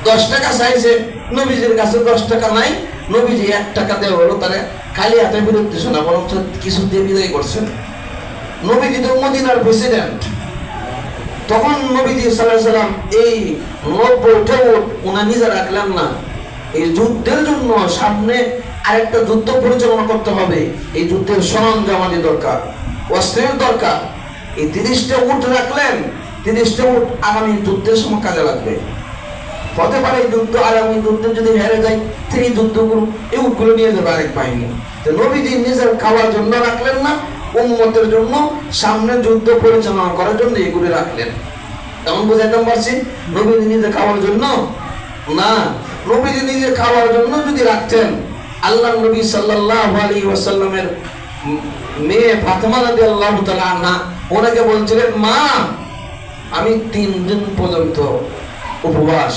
10 টাকা চাইছে, নবীজির কাছে 10 টাকা নাই, নবীজি 1 টাকা দেওয়া হলো তারে খালি হাতে ফেরত দিছে না, বরং কিছু দিয়ে বিদায় করছেন। নবীজি তো মদিনার প্রেসিডেন্ট, তখন নবীজি সাল্লাল্লাহু আলাইহি ওয়াসাল্লাম এই 90টা উট উনি নিজে রাখলেন না। এই যুদ্ধের জন্য সামনে আরেকটা যুদ্ধ পরিচালনা করতে হবে, এই যুদ্ধের সরঞ্জামাদি দরকার, অস্ত্রের দরকার। এই 30টা উট রাখলেন, 30টা উট আগামী যুদ্ধের সময় কাজে লাগবে। হতে পারে যুদ্ধ, আগামী যুদ্ধে যদি হেরে যায়, সেই যুদ্ধগুলো এই উটগুলো নিয়ে যাবে আরেক বাহিনী। তো নবীজি নিজের খাওয়ার জন্য রাখলেন না, উম্মতের জন্য, সামনে যুদ্ধ পরিচালনা করার জন্য এগুলি রাখলেন। তেমন বুঝাইতে পারছি? নবীজি নিজে খাওয়ার জন্য না, নবীজি নিজে খাওয়ার জন্য যদি রাখতেন, আল্লাহ নবী সাল্লাল্লাহু আলাইহি ওয়াসাল্লামের মেয়ে ফাতেমা রাদিয়াল্লাহু তাআলা আনহা ওনাকে বলছিলেন, মা আমি 3 দিন পর্যন্ত উপবাস।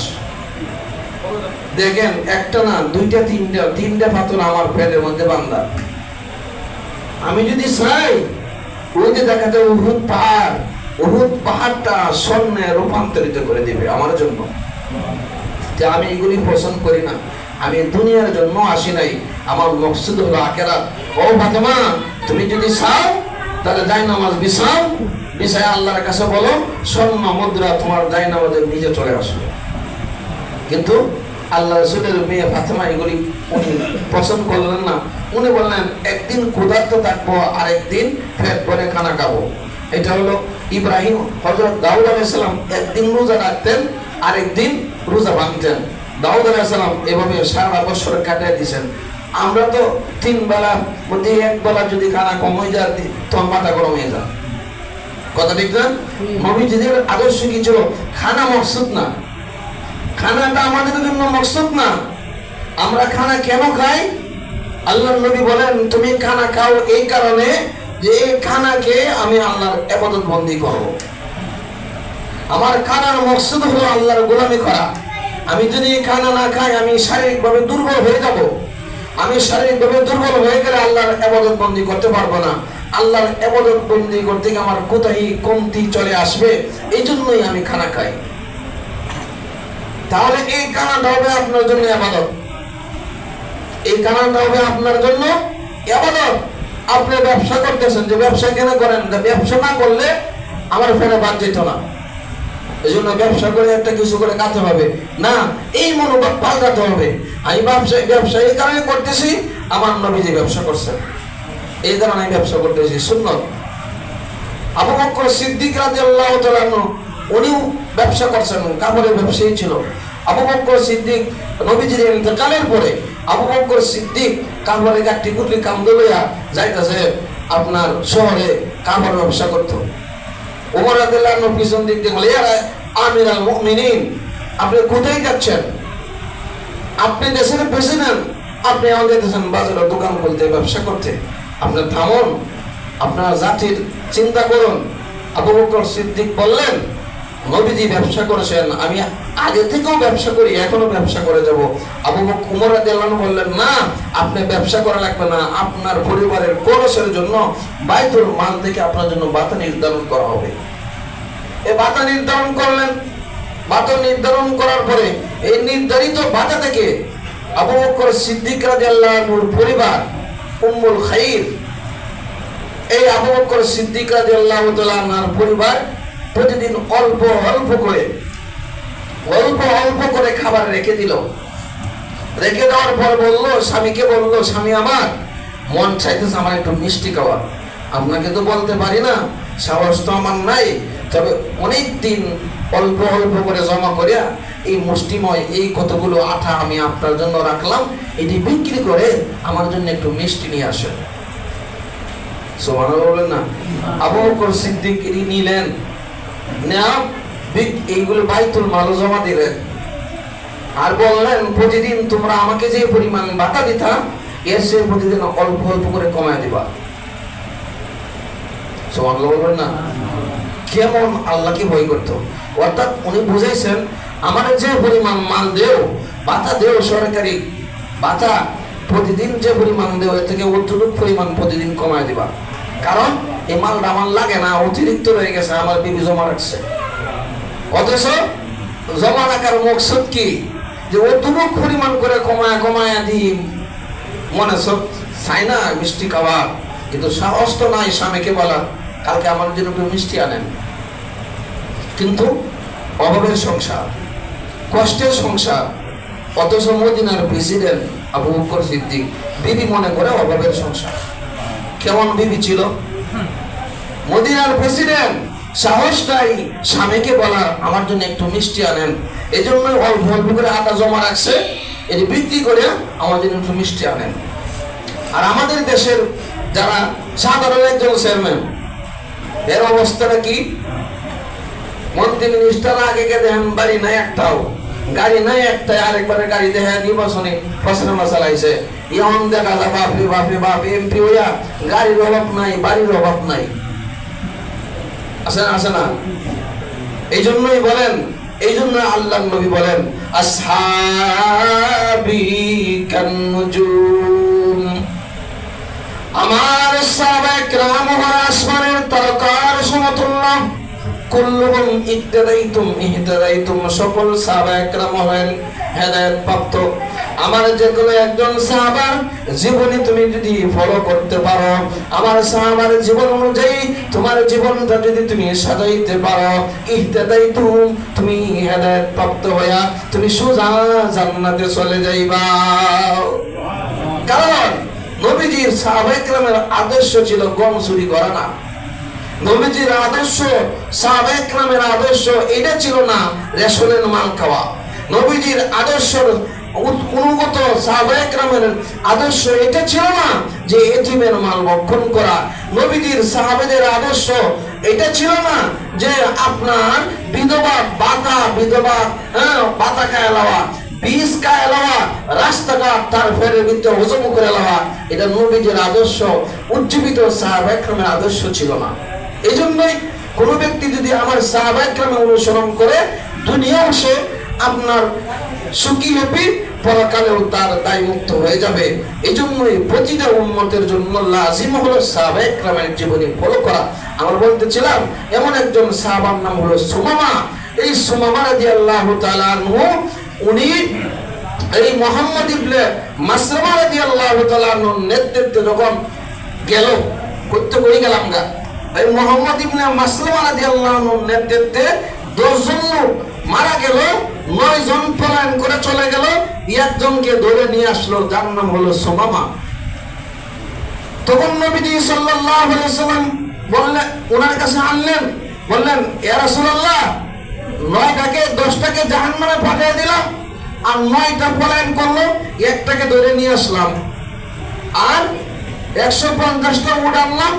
দেখেন, একটা না, 2টা 3টা পাথর আমার পেটের মধ্যে বাঁধা। আমি যদি চাই, ওই যে দেখা যায় উহুদ পাহাড়টা স্বর্ণে রূপান্তরিত করে দিবে আমার জন্য। যে আমি এগুলি পছন্দ করি না, আমি দুনিয়ার জন্য আসি নাই, আমার মকসুদ হলো আখিরাত। ও ফাতেমা, তুমি যদি চাও তাহলে জায়নামাজ বিছাও, বিছায় আল্লাহর কাছে বলো স্বর্ণ মুদ্রা তোমার জায়নামাজের নিচে চলে আসবে। কিন্তু আল্লাহ রাসূলের মেয়ে ফাতেমা এগুলি উনি পছন্দ করলেন না। উনি বললেন, একদিন ক্ষুধার্ত থাকবো, আরেকদিন পেট ভরে খানা খাবো। এটা হলো ইব্রাহিম, হযরত দাউদ আলাইহিস সালাম একদিন রোজা রাখতেন, আরেকদিন রোজা ভাঙতেন। দাউদ আলাইহিস সালাম এভাবে সারা বছর কাটিয়ে দিয়েছেন। আমরা তো 3 বেলার মধ্যে 1 বেলা যদি খানা কম হয়ে যায়, তো মাথা গরম হয়ে যায়। কথা ঠিক না? নবীজিদের আদর্শ কি ছিল? খানা মকসুদ না, খানাটা আমাদের জন্য মকসুদ না। আমরা খানা কেন খাই? আল্লাহর নবী বলেন, তুমি খানা খাও এই কারণে যে এই খানাকে আমি আল্লাহর ইবাদত বন্দি করব। আমার খানার মকসুদ হলো আল্লাহর গোলামি করা। আমি যদি খানা না খাই, আমি শারীরিকভাবে দুর্বল হয়ে যাব। আমি শারীরিকভাবে দুর্বল হয়ে গেলে আল্লাহর ইবাদত বন্দি করতে পারবো না। আল্লাহর ইবাদত বন্দি করতে গিয়ে আমার কোথায় কমতি চলে আসবে, এই জন্যই আমি খানা খাই। তাহলে এই খানাটা হবে আপনার জন্য ইবাদত, এই খানাটা হবে আপনার জন্য ইবাদত। আপনি ব্যবসা করতেছেন, যে ব্যবসা কেন করেন? ব্যবসা না করলে আমার ফেরে বাদ যেত না, এই জন্য ব্যবসা করে একটা কিছু করে খাতে হবে না, এই মনোভাব পাল্টাতে হবে। আমি ব্যবসা এই কারণে করতেছি, আমার নবীজি ব্যবসা করছেন, এই কারণে আমি ব্যবসা করতেছি, সুন্নত। আবু বকর সিদ্দিক রাদিয়াল্লাহু তাআলা উনিও ব্যবসা করছেন, কাপড়ের ব্যবসায়ী ছিল। আবু বকর সিদ্দিক নবীজির ইন্তেকালের পরে আবু বকর সিদ্দিক কারবারে গাঠি গুটলি কামদে লইয়া যাইতাছে আপনার শহরে কারবার ব্যবসা করতো। ওমর রাদিয়াল্লাহু আনহু পিছন দিক দিয়ে বলে, ইয়া আমিরুল মুমিনিন, আপনি কোথায় যাচ্ছেন? আপনি দেশের প্রেসিডেন্ট, আপনি আমাদের দেশের বাজারে দোকান খুলতে, ব্যবসা করতে, আপনি থামুন, আপনার জাতির চিন্তা করুন। আবু বকর সিদ্দিক বললেন, নবীজি ব্যবসা করেছেন, আমি আগে থেকেও ব্যবসা করি, এখনো ব্যবসা করে যাব। আবু বকর ওমর রাদিয়াল্লাহু আনহু বললেন, না, আপনি ব্যবসা করা লাগবে না, আপনার পরিবারের খরচের জন্য বাইতুল মাল থেকে আপনার জন্য ভাতা নির্ধারণ করা হবে। এই ভাতা নির্ধারণ করলেন। ভাতা নির্ধারণ করার পরে এই নির্ধারিত ভাতা থেকে আবু বকর সিদ্দিক রাদিয়াল্লাহু আনহুর পরিবার, উম্মুল খাইর, এই আবু বকর সিদ্দিক রাদিয়াল্লাহু তাআলা আনহার পরিবার প্রতিদিন অল্প অল্প করে খাবার রেখে দিল। রেখে দেওয়ার পর বললো, স্বামীকে বললো, স্বামী আমার মন চাইতেছে আমার একটু মিষ্টি খাওয়া, আপনাকে তো বলতে পারি না, সাহস তো আমার নাই, তবে অনেক দিন অল্প করে জমা করিয়া এই মুষ্টিময় এই কতগুলো আটা আমি আপনার জন্য রাখলাম, এটি বিক্রি করে আমার জন্য একটু মিষ্টি নিয়ে আসেন। সুবহানাল্লাহ বলেন না? আবু বকর সিদ্দিক নিলেন, নেয়া এইগুলো বাইতুল মাল জমা দিলেন, আর বললেন, প্রতিদিন তোমরা আমাকে যে পরিমাণ ভাতা দিতা, এর সে প্রতিদিন অল্প করে কমায় দিবা। সুবহানাল্লাহ বলেন না? কেমন আল্লাহকে ভয় করত। অর্থাৎ উনি বুঝাইছেন, আমার যে পরিমাণ মাল দেও, ভাতা দেও, সরকারি ভাতা প্রতিদিন যে পরিমাণ দেও, এর থেকে অত্যধিক পরিমাণ প্রতিদিন কমায় দিবা, কারণ এই মালটা আমার লাগে না, অতিরিক্ত রয়ে গেছে, আমার বিবি জমা রাখছে। অথচ জমা রাখার মকসদ কি? যে অত্যধিক পরিমাণ করে কমায় দিই, মনে সব চাই না মিষ্টি খাওয়া, কিন্তু সাহস তো নাই স্বামীকে বলা, কালকে আমার জন্য একটু মিষ্টি আনেন। কিন্তু অভাবের সংসার, কষ্টের সংসার, অথচ মদিনার প্রেসিডেন্ট আবু বকর সিদ্দিক বিবি মনে করে অভাবের সংসার। কেমন বিবি ছিল? মদিনার প্রেসিডেন্ট সাহস নাই স্বামীকে বলার, আমার জন্য একটু মিষ্টি আনেন, এই জন্য অল্প করে আটা জমা রাখছে, এটি বিক্রি করে আমার জন্য একটু মিষ্টি আনেন। আর আমাদের দেশের যারা সাধারণ একজন চেয়ারম্যান, এর অবস্থাটা কি? মন্ত্রী মিনিস্টার আগে দেখেন বাড়ি নাই একটাও, গাড়ি নাই একটাই, আরেকবারে গাড়ি দেখে নির্বাচনে প্রচারণা চালাইছে, এমন দেখা যায় বাপরে বাপ, এমপি হইয়া গাড়ির অভাব নাই, বাড়ির অভাব নাই, আছে না? এই জন্যই বলেন, এই জন্য আল্লাহর নবী বলেন, আসহাবি কান্নুজুম, আমার সাহাবায়ে কেরাম হলো আসমানের তারকার সমতুল্য, কুল্লুহুম ইহতাদাইতুম, সকল সাহাবায়ে কেরাম হলেন হেদায়েত প্রাপ্ত। আমার যে কোনো একজন সাহাবার জীবনী তুমি যদি ফলো করতে পারো, আমার সাহাবার জীবন অনুযায়ী তোমার জীবনটা যদি তুমি সাজাইতে পারো, ইহতাদাইতুম, তুমি হেদায়েত প্রাপ্ত হইয়া তুমি সোজা জান্নাতে চলে যাইবা। কারণ নবীজির সাহাবায়ে কেরামের আদর্শ ছিল গম চুরি করা না। নবীজির আদর্শ, সাহাবায়ে কেরামের আদর্শ এটা ছিল না রেশনের মাল খাওয়া। নবীজির আদর্শ অনুগত সাহাবায়ে কেরামের আদর্শ এটা ছিল না যে এতিমের মাল ভক্ষণ করা। নবীজির সাহাবাদের আদর্শ এটা ছিল না যে আপনার বিধবা বাতা খায় লওয়া, বীজ খায় লওয়া, রাস্তাঘাট তার ফেরের ভিতরে হজম করে লওয়া। এটা নবীজির আদর্শ, উজ্জীবিত সাহাবায়ে কেরামের আদর্শ ছিল না। এই জন্যই কোন ব্যক্তি যদি আমার সাহাবায়ে কেরাম অনুসরণ করে, দুনিয়াও সে আপনার সুখী হ্যাপি, পরকালেও তার দায় মুক্ত হয়ে যাবে। এই জন্যই প্রতিটা উম্মতের জন্য লাজিম হলো সাহাবায়ে কেরামের জীবনী ফলো করা। আমরা বলতেছিলাম, এমন একজন সাহাবার নাম হলো সুমামা। এই সুমামা রাদিয়াল্লাহু তাআলা আনহু, উনি এই মুহাম্মদ ইবনে মাসলামা রাদিয়াল্লাহু তাআলা আনহুর নেতৃত্বে যখন গেল, করতে কই গেলাম গা, এই মুহাম্মদ ইবনে মাসলামা রাদিয়াল্লাহু আনহুর নেতৃত্বে 10 জন লোক মারা গেল, 9 জন পলায়ন করে চলে গেল, একজনকে ধরে নিয়ে আসলো, যার নাম হলো সুমামা। তখন নবীজি সাল্লাল্লাহু আলাইহি ওয়াসাল্লাম বললেন, ওনার কাছে আনলেন, বললেন, ইয়া রাসূলুল্লাহ, 9টাকে 10টাকে জাহান্নামে পাঠিয়ে দিলাম, আর 9টা পলায়ন করলো, একটাকে ধরে নিয়ে আসলাম, আর 150টা উট আনলাম,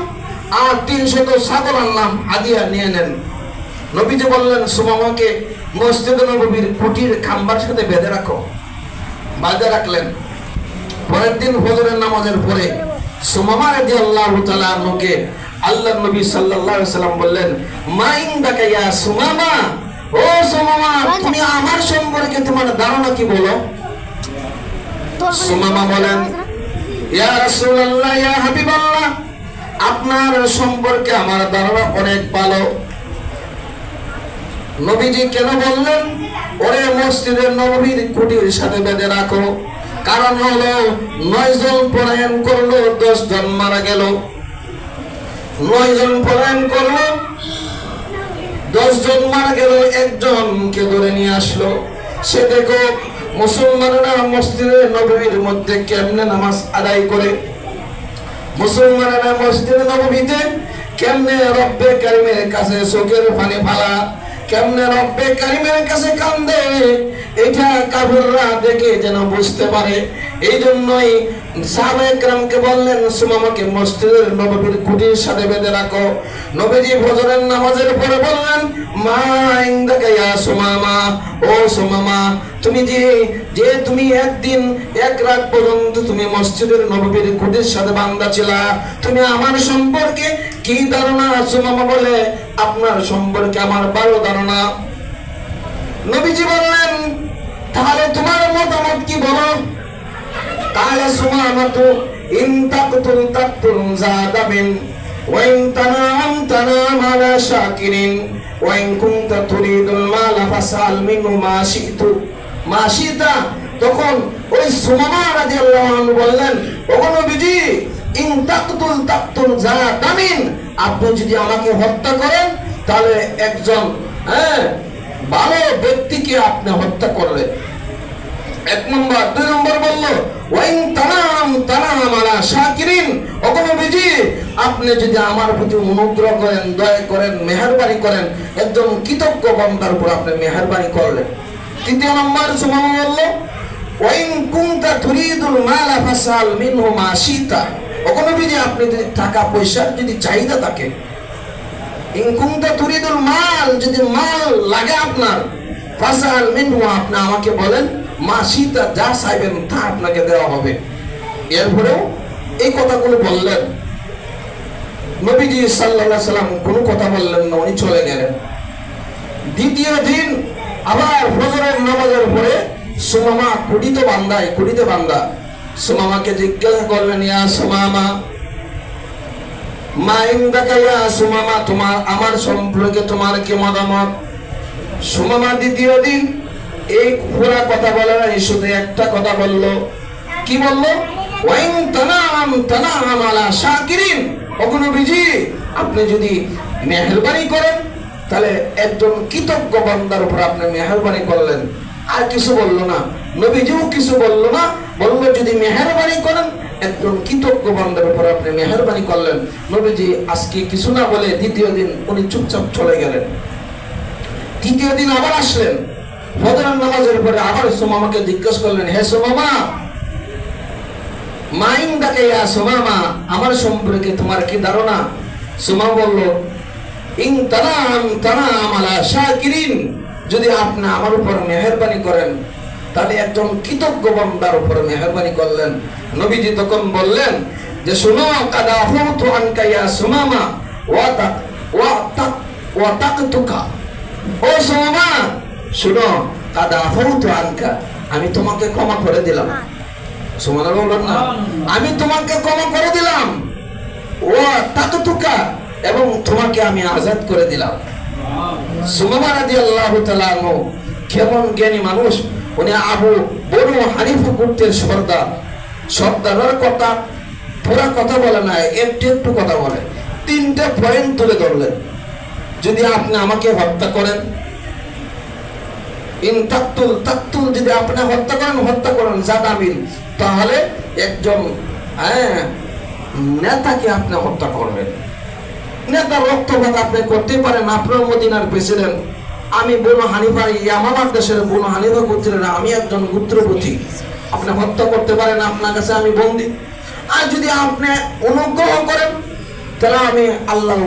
আর 300 ছাগল আনলাম, হাদিয়া নিয়ে নেন। নবীজি বললেন সুমামাকে মসজিদে নববীর খুঁটির খাম্বার সাথে বেঁধে রাখো। বাঁধে রাখলেন। পরের দিন ফজরের নামাজের পরে সুমামা রাদিয়াল্লাহু তাআলা আনহুকে আল্লাহর নবী সাল্লাল্লাহু আলাইহি সাল্লাম বললেন, মা ইনদাকা ইয়া সুমামা, ও সুমামা, তুমি আমার সম্পর্কে তোমার ধারণা কি বলো? সুমামা বলেন, ইয়া রাসূলুল্লাহ, ইয়া হাবিবাল্লাহ, আপনার সম্পর্কে আমার ধারণা অনেক ভালো। নবীজি কেন বললেন ওরে মসজিদের নববীর খুঁটির সাথে বেঁধে রাখো? কারণ হলো 9 জন পলায়ন করলো, 10 জন মারা গেল। 9 জন পলায়ন করলো, 10 জন মারা গেল, একজনকে ধরে নিয়ে আসলো। সে দেখো মুসলমানেরা মসজিদের নববীর মধ্যে কেমনে নামাজ আদায় করে, মুসলমানেরা মসজিদের নববীতে কেমনে রব্বে কারিমের কাছে চোখের পানি ফালা, কেমনে রব্বে কারিমের কাছে কান্দে, এটা কাফেররা দেখে যেন বুঝতে পারে। এই জন্যই সাহাবায়ে কেরামকে বললেন সুমামাকে মসজিদের নববীর খুঁটির সাথে বেঁধে রাখো। নবীজি ফজরের নামাজের পরে বললেন, মা ইনদাকা ইয়া সুমামা, ও সুমামা, তুমি যে তুমি একদিন এক রাত পর্যন্ত তুমি মসজিদের নববীর খুঁটির সাথে বাঁধা ছিলা, তুমি আমার সম্পর্কে কি ধারণা? সুমামা বলে, আপনার সম্পর্কে আমার ভালো ধারণা। নবীজি বললেন, তাহলে তোমার মতামত কি বলো? কালা সুমামাতু ইন তাকতুল তাকতুল যাদাবিন ওয়া ইন তানাম তানাম আলা শাকিরিন ওয়া ইন কুনতা তুরিদুল মালা ফাসাল মিনহু মা শিতু মা শিতা। তখন ওই সুমামা রাদিয়াল্লাহু আনহু বললেন, ওগো নবীজি, ইন তাকতুল তাকতুল যাদাবিন, আপনি যদি আমাকে হত্যা করেন তাহলে একজন ভালো ব্যক্তিকে আপনি হত্যা করলেন। 1 নম্বর। 2 নম্বর বললো, ওয়াইন তানাম তানাম আলা শাকিরিন, ওগো নবীজি, আপনি যদি আমার প্রতি অনুগ্রহ করেন, দয়া করেন, মেহেরবানি করেন, একদম কৃতজ্ঞ বান্দার উপর আপনি মেহেরবানি করলেন। 3 নম্বর সুমামা বলল, ওয়াইন কুনতা তুরিদুল মালা ফাসাল মিনহু মা শিতা, ওগো নবীজি, আপনি যদি টাকা পয়সার যদি চাহিদা থাকে, ইন কুনতা তুরিদুল মাল, যদি মাল লাগে আপনার, ফাসাল মিনহু, আপনি আমাকে বলেন, মা শিতা, যা চাইবেন তা আপনাকে দেওয়া হবে। এরপরেও এই কথাগুলো বললেন। নবীজি সাল্লাল্লাহু আলাইহি সাল্লাম কোনো কথা বললেন না, উনি চলে গেলেন। দ্বিতীয় দিন আবার ফজরের নামাজের পরে সুমামা কুড়িতে বান্দা সুমামাকে জিজ্ঞাসা করলেন, ইয়া সুমামা, মা ইনদাকা ইয়া সুমামা, তোমার আমার সম্পর্কে তোমার কি মতামত? সুমামা দ্বিতীয় দিন এই পুরা কথা বলে না, শুধু একটা কথা বললো। কি বললো? ওয়াইন তানাম তানাম আলা শাকিরিন, ওগো নবীজি, আপনি যদি মেহেরবানি করেন তাহলে একজন কৃতজ্ঞ বান্দার উপর আপনি মেহেরবানি করলেন। আর কিছু বললো না, নবীজিও কিছু বললো না, বললো যদি মেহেরবানি করেন একজন কৃতজ্ঞ বান্দার উপর আপনি মেহেরবানি করলেন। নবীজি আজকে কিছু না বলে দ্বিতীয় দিন উনি চুপচাপ চলে গেলেন। তৃতীয় দিন আবার আসলেন, ফজরের নামাজের পরে আবার সুমামাকে জিজ্ঞাসা করলেন, হে সুমামা, মা ইনদাকা ইয়া সুমামা, আমার সম্পর্কে তোমার কি ধারণা? সুমামা বলল, ইন তানাম তানাম আলা শাকিরিন, যদি আপনি আমার উপর মেহেরবানি করেন তাহলে একজন কৃতজ্ঞ বান্দার উপর মেহেরবানি করলেন। নবীজি তখন বললেন যে, শুনো, কাদ আফউতু আনকা ইয়া সুমামা ওয়া তাকতুকা, ও সুমামা, শুনো, কাদ আফউতু আনকা, আমি তোমাকে ক্ষমা করে দিলাম। সুবহানাল্লাহ বলবেন না? আমি তোমাকে ক্ষমা করে দিলাম। ওয়া তাকতুকা, এবং তোমাকে আমি আজাদ করে দিলাম। সুমামা রাদিয়াল্লাহু তাআলা আনহু কেমন জ্ঞানী মানুষ! উনি বনু হানিফা গোত্রের সর্দারের কথা পুরা কথা বলে না, একটু কথা বলে। 3টা পয়েন্ট তুলে ধরলেন। যদি আপনি আমাকে হত্যা করেন, ইন তাকতুল, যদি আপনি হত্যা করেন জাদাবিন, তাহলে একজন নেতাকে আপনি হত্যা করবেন। নেতার রক্তপাত আপনি করতে পারেন, আপনার মদিনার প্রেসিডেন্ট, আমি বনু হানিফা, ইয়ামামার দেশের বনু হানিফা গোত্রের আমি একজন গোত্রপতি, আপনি হত্যা করতে পারেন, আপনার কাছে আমি বন্দী। আর যদি আপনি অনুগ্রহ করেন তাহলে আমি আল্লাহর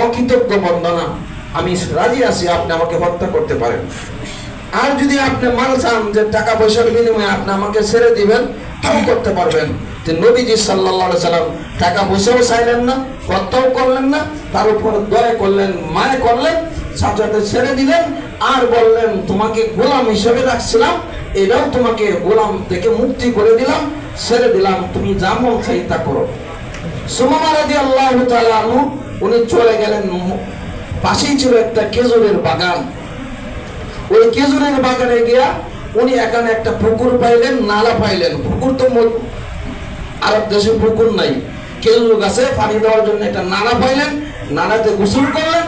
অকৃতজ্ঞ বন্দনা, আমি রাজি আছি, আপনি আমাকে হত্যা করতে পারেন। আর যদি আপনি মাল চান যে টাকা পয়সার বিনিময়ে আপনি আমাকে ছেড়ে দিবেন, তাও করতে পারবেন। যে নবীজি সাল্লাল্লাহু আলাইহি সাল্লাম টাকা পয়সাও চাইলেন না, হত্যাও করলেন না, তার উপর দয়া করলেন, মায়া করলেন, সাথে সাথে ছেড়ে দিলেন। আর বললেন তোমাকে গোলাম হিসেবে রাখছিলাম, এটাও তোমাকে গোলাম থেকে মুক্তি করে দিলাম, ছেড়ে দিলাম, তুমি যা মন চাই তা করো। সুমামা রাদিয়াল্লাহু তাআলা আনহু উনি চলে গেলেন, পাশেই ছিল একটা খেজুরের বাগান। ওই খেজুরের বাগানে গিয়া উনি এখানে একটা পুকুর পাইলেন, নালা পাইলেন। পুকুর তো আরব দেশে পুকুর নাই, খেজুর গাছে পানি দেওয়ার জন্য একটা নালা পাইলেন, নালাতে গোসল করলেন,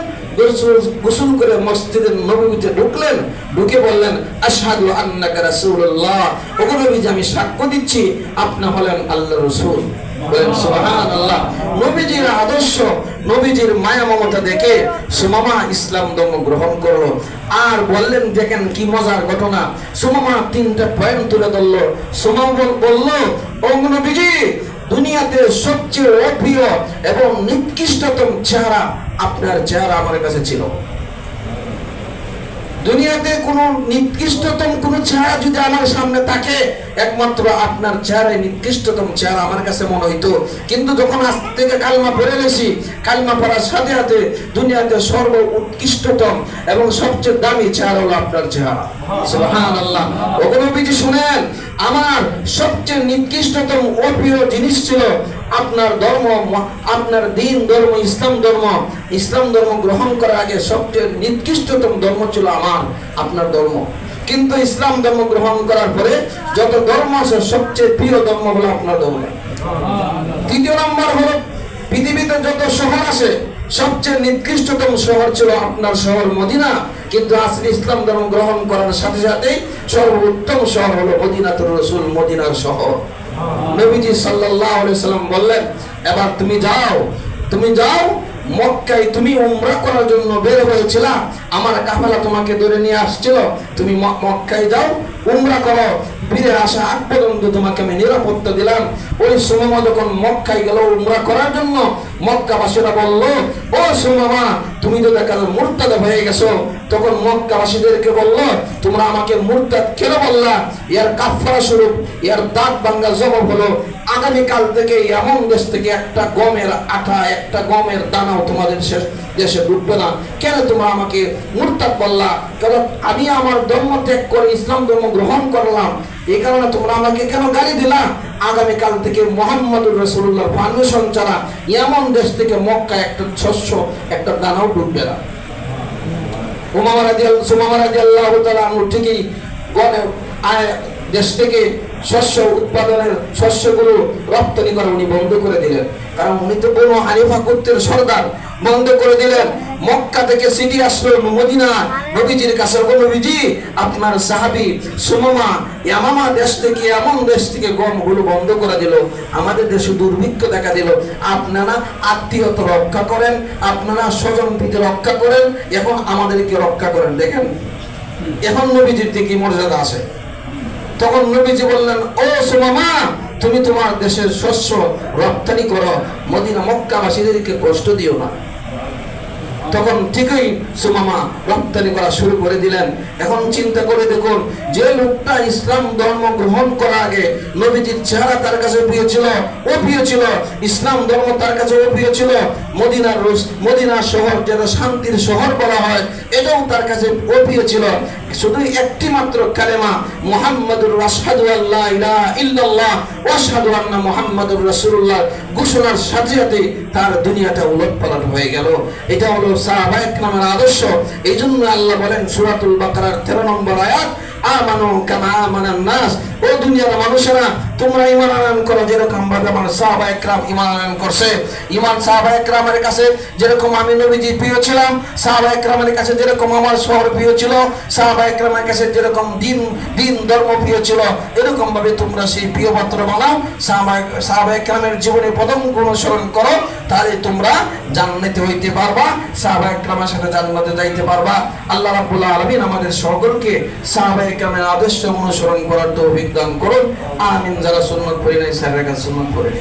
গোসল করে মসজিদের নববীতে ঢুকলেন, ঢুকে বললেন আশহাদু আন্নাকা রাসূলুল্লাহ, ওগো নবীজি আমি সাক্ষ্য দিচ্ছি আপনি হলেন আল্লাহর রাসূল। বলেন সুবহানাল্লাহ। নবীজির আদর্শ, নবীজির মায়া মমতা দেখে সুমামা ইসলাম ধর্ম গ্রহণ করলো। আর বললেন দেখেন কি মজার ঘটনা, সুমামা 3টা পয়েন্ট তুলে ধরলো। সুমামা বলল ওগো নবীজি, দুনিয়াতে সবচেয়ে অপ্রিয় এবং নিকৃষ্টতম চেহারা আপনার চেহারা আমার কাছে ছিল। দুনিয়াতে কোনো নিকৃষ্টতম কোন চেহারা যদি আমার সামনে থাকে, একমাত্র আপনার চেহারাই নিকৃষ্টতম চেহারা আমার কাছে মনে হইতো। কিন্তু যখন আজ থেকে কালমা পড়ে গেছি, কালমা পড়ার সাথে সাথে দুনিয়াতে সর্ব উৎকৃষ্টতম এবং সবচেয়ে দামি চেহারা হলো আপনার চেহারা। সুবহানাল্লাহ। ওগো নবীজি শুনেন, আমার সবচেয়ে নিকৃষ্টতম অপ্রিয় জিনিস ছিল আপনার ধর্ম, আপনার দিন ধর্ম, ইসলাম ধর্ম। ইসলাম ধর্ম গ্রহণ করার আগে সবচেয়ে নিকৃষ্টতম ধর্ম ছিল আপনার ধর্ম। কিন্তু ইসলাম ধর্ম গ্রহণ করার পরে যত ধর্ম আছে সবচেয়ে প্রিয় ধর্ম হলো আপনার ধর্ম। দ্বিতীয় নম্বর হলো পৃথিবীতে যত শহর আছে সবচেয়ে নিকৃষ্টতম শহর ছিল আপনার শহর মদিনা। কিন্তু আজকে ইসলাম ধর্ম গ্রহণ করার সাথে সাথে সর্বোত্তম শহর হলো মদিনাতুর রাসূল, মদিনার শহর। নবীজি সাল্লাল্লাহু আলাইহি সাল্লাম বললেন এবার তুমি যাও, তুমি যাও মক্কায়, তুমি উমরা করার জন্য বের হয়েছিলা, আমার কাফেলা তোমাকে ধরে নিয়ে আসছিল, তুমি মক্কায় যাও, উমরা করো, ফিরে আসা আগ পর্যন্ত তোমাকে আমি নিরাপত্তা দিলাম। ওই সুমামা যখন মক্কায় গেল উমরা করার জন্য, মক্কাবাসীরা বলল ও সুমামা তুমি তো দেখা মুরতাদ হয়ে গেছো। তখন মক্কাবাসীদেরকে বলল তোমরা আমাকে মুরতাদ কেন বললা? এর কাফারা স্বরূপ, এর দাঁত ভাঙা জবাব হলো আগামীকাল থেকে এমন দেশ থেকে একটা গমের আটা, একটা গমের দানাও তোমাদের দেশে ঢুকবে না। কেন তোমরা আমাকে মুরতাদ বললা? কারণ আমি আমার ধর্ম ত্যাগ করে ইসলাম ধর্ম গ্রহণ করলাম, এই কারণে তোমরা আমাকে কেন গালি দিলা? আগামীকাল থেকে মুহাম্মদুর রাসূলুল্লাহ ফাউন্ডেশন ছাড়া এমন দেশ থেকে মক্কা একটা শস্য, একটা দানাও ঢুকবে না। সুমামা রাদিয়াল্লাহু তাআলা আনহু ঠিকই দেশ থেকে শস্য উৎপাদনের শস্যগুলো রপ্তানি করা উনি বন্ধ করে দিলেন, কারণ উনি তো বনু হানিফা গোত্রের সরদার। বন্ধ করে দিলেন। মক্কা থেকে সিটি আসলো মদিনা নবীজির কাছে, নবীজি আপনার সাহাবী সুমামা ইয়ামামা দেশ থেকে, এমন দেশ থেকে গমগুলো বন্ধ করে দিল, আমাদের দেশে দুর্ভিক্ষ দেখা দিল, আপনারা আত্মীয়তা রক্ষা করেন, আপনারা স্বজন প্রীতি রক্ষা করেন, এখন আমাদেরকে রক্ষা করেন। দেখেন এখন নবীজির দিকে মর্যাদা আছে। তখন নবীজি বললেন ও সুমামা তুমি তোমার দেশের শস্য রপ্তানি করো, মদিনা মক্কাবাসীদেরকে কষ্ট দিও না। তখন ঠিকই সুমামা রপ্তানি করা শুরু করে দিলেন। এখন চিন্তা করে দেখুন, যে লোকটা ইসলাম ধর্ম গ্রহণ করার আগে নবীজির চেহারা তার কাছে প্রিয় ছিল, অপ্রিয় ছিল, ইসলাম ধর্ম তার কাছে অপ্রিয় ছিল, মদিনা শহর যেটা শান্তির শহর বলা হয় এটাও তার কাছে অপ্রিয় ছিল। শুধু একটি মাত্র কালেমা মুহাম্মাদুর আশহাদু আল্লা ইলাহা ইল্লাল্লাহ ওয়া আশহাদু আন্না মুহাম্মাদুর রাসূলুল্লাহ ঘোষণার সাথে সাথে তার দুনিয়াটা উলটপালট হয়ে গেল। এটা হলো সাহাবায়ে কেরামের আদর্শ। এইজন্য আল্লাহ বলেন সূরাতুল বাকারার 13 নম্বর আয়াত, আমানু কামা আমানান নাস, ও দুনিয়ার মানুষেরা তোমরা ঈমান আনয়ন করো যেরকম ভাবে আমার সাহাবায়ে কেরাম ঈমান আনয়ন করছে। ঈমান সাহাবায়ে কেরামের কাছে যেরকম আমি নবীজি প্রিয় ছিলাম, সাহাবায়ে কেরামের কাছে যেরকম আমার শহর প্রিয় ছিল, সাহাবায়ে কেরামের কাছে যেরকম দিন ধর্ম প্রিয় ছিল, এরকম ভাবে তোমরা সেই প্রিয় পাত্র বানাও, সাহাবায়ে কেরামের জীবনে পদঙ্ক অনুসরণ করো, তাহলে তোমরা জান্নাতে হইতে পারবা, সাহাবায়ে কেরামের সাথে জান্নাতে যাইতে পারবা। আল্লাহ রাব্বুল আলামিন আমাদের সকলকে সাহাবায়ে কেরামের আদর্শ অনুসরণ করার তৌফিক দান করুন। আমিন। যারা সুন্নাত পড়ে নাই, সাহাবায়ে কেরাম সুন্নাত পড়ে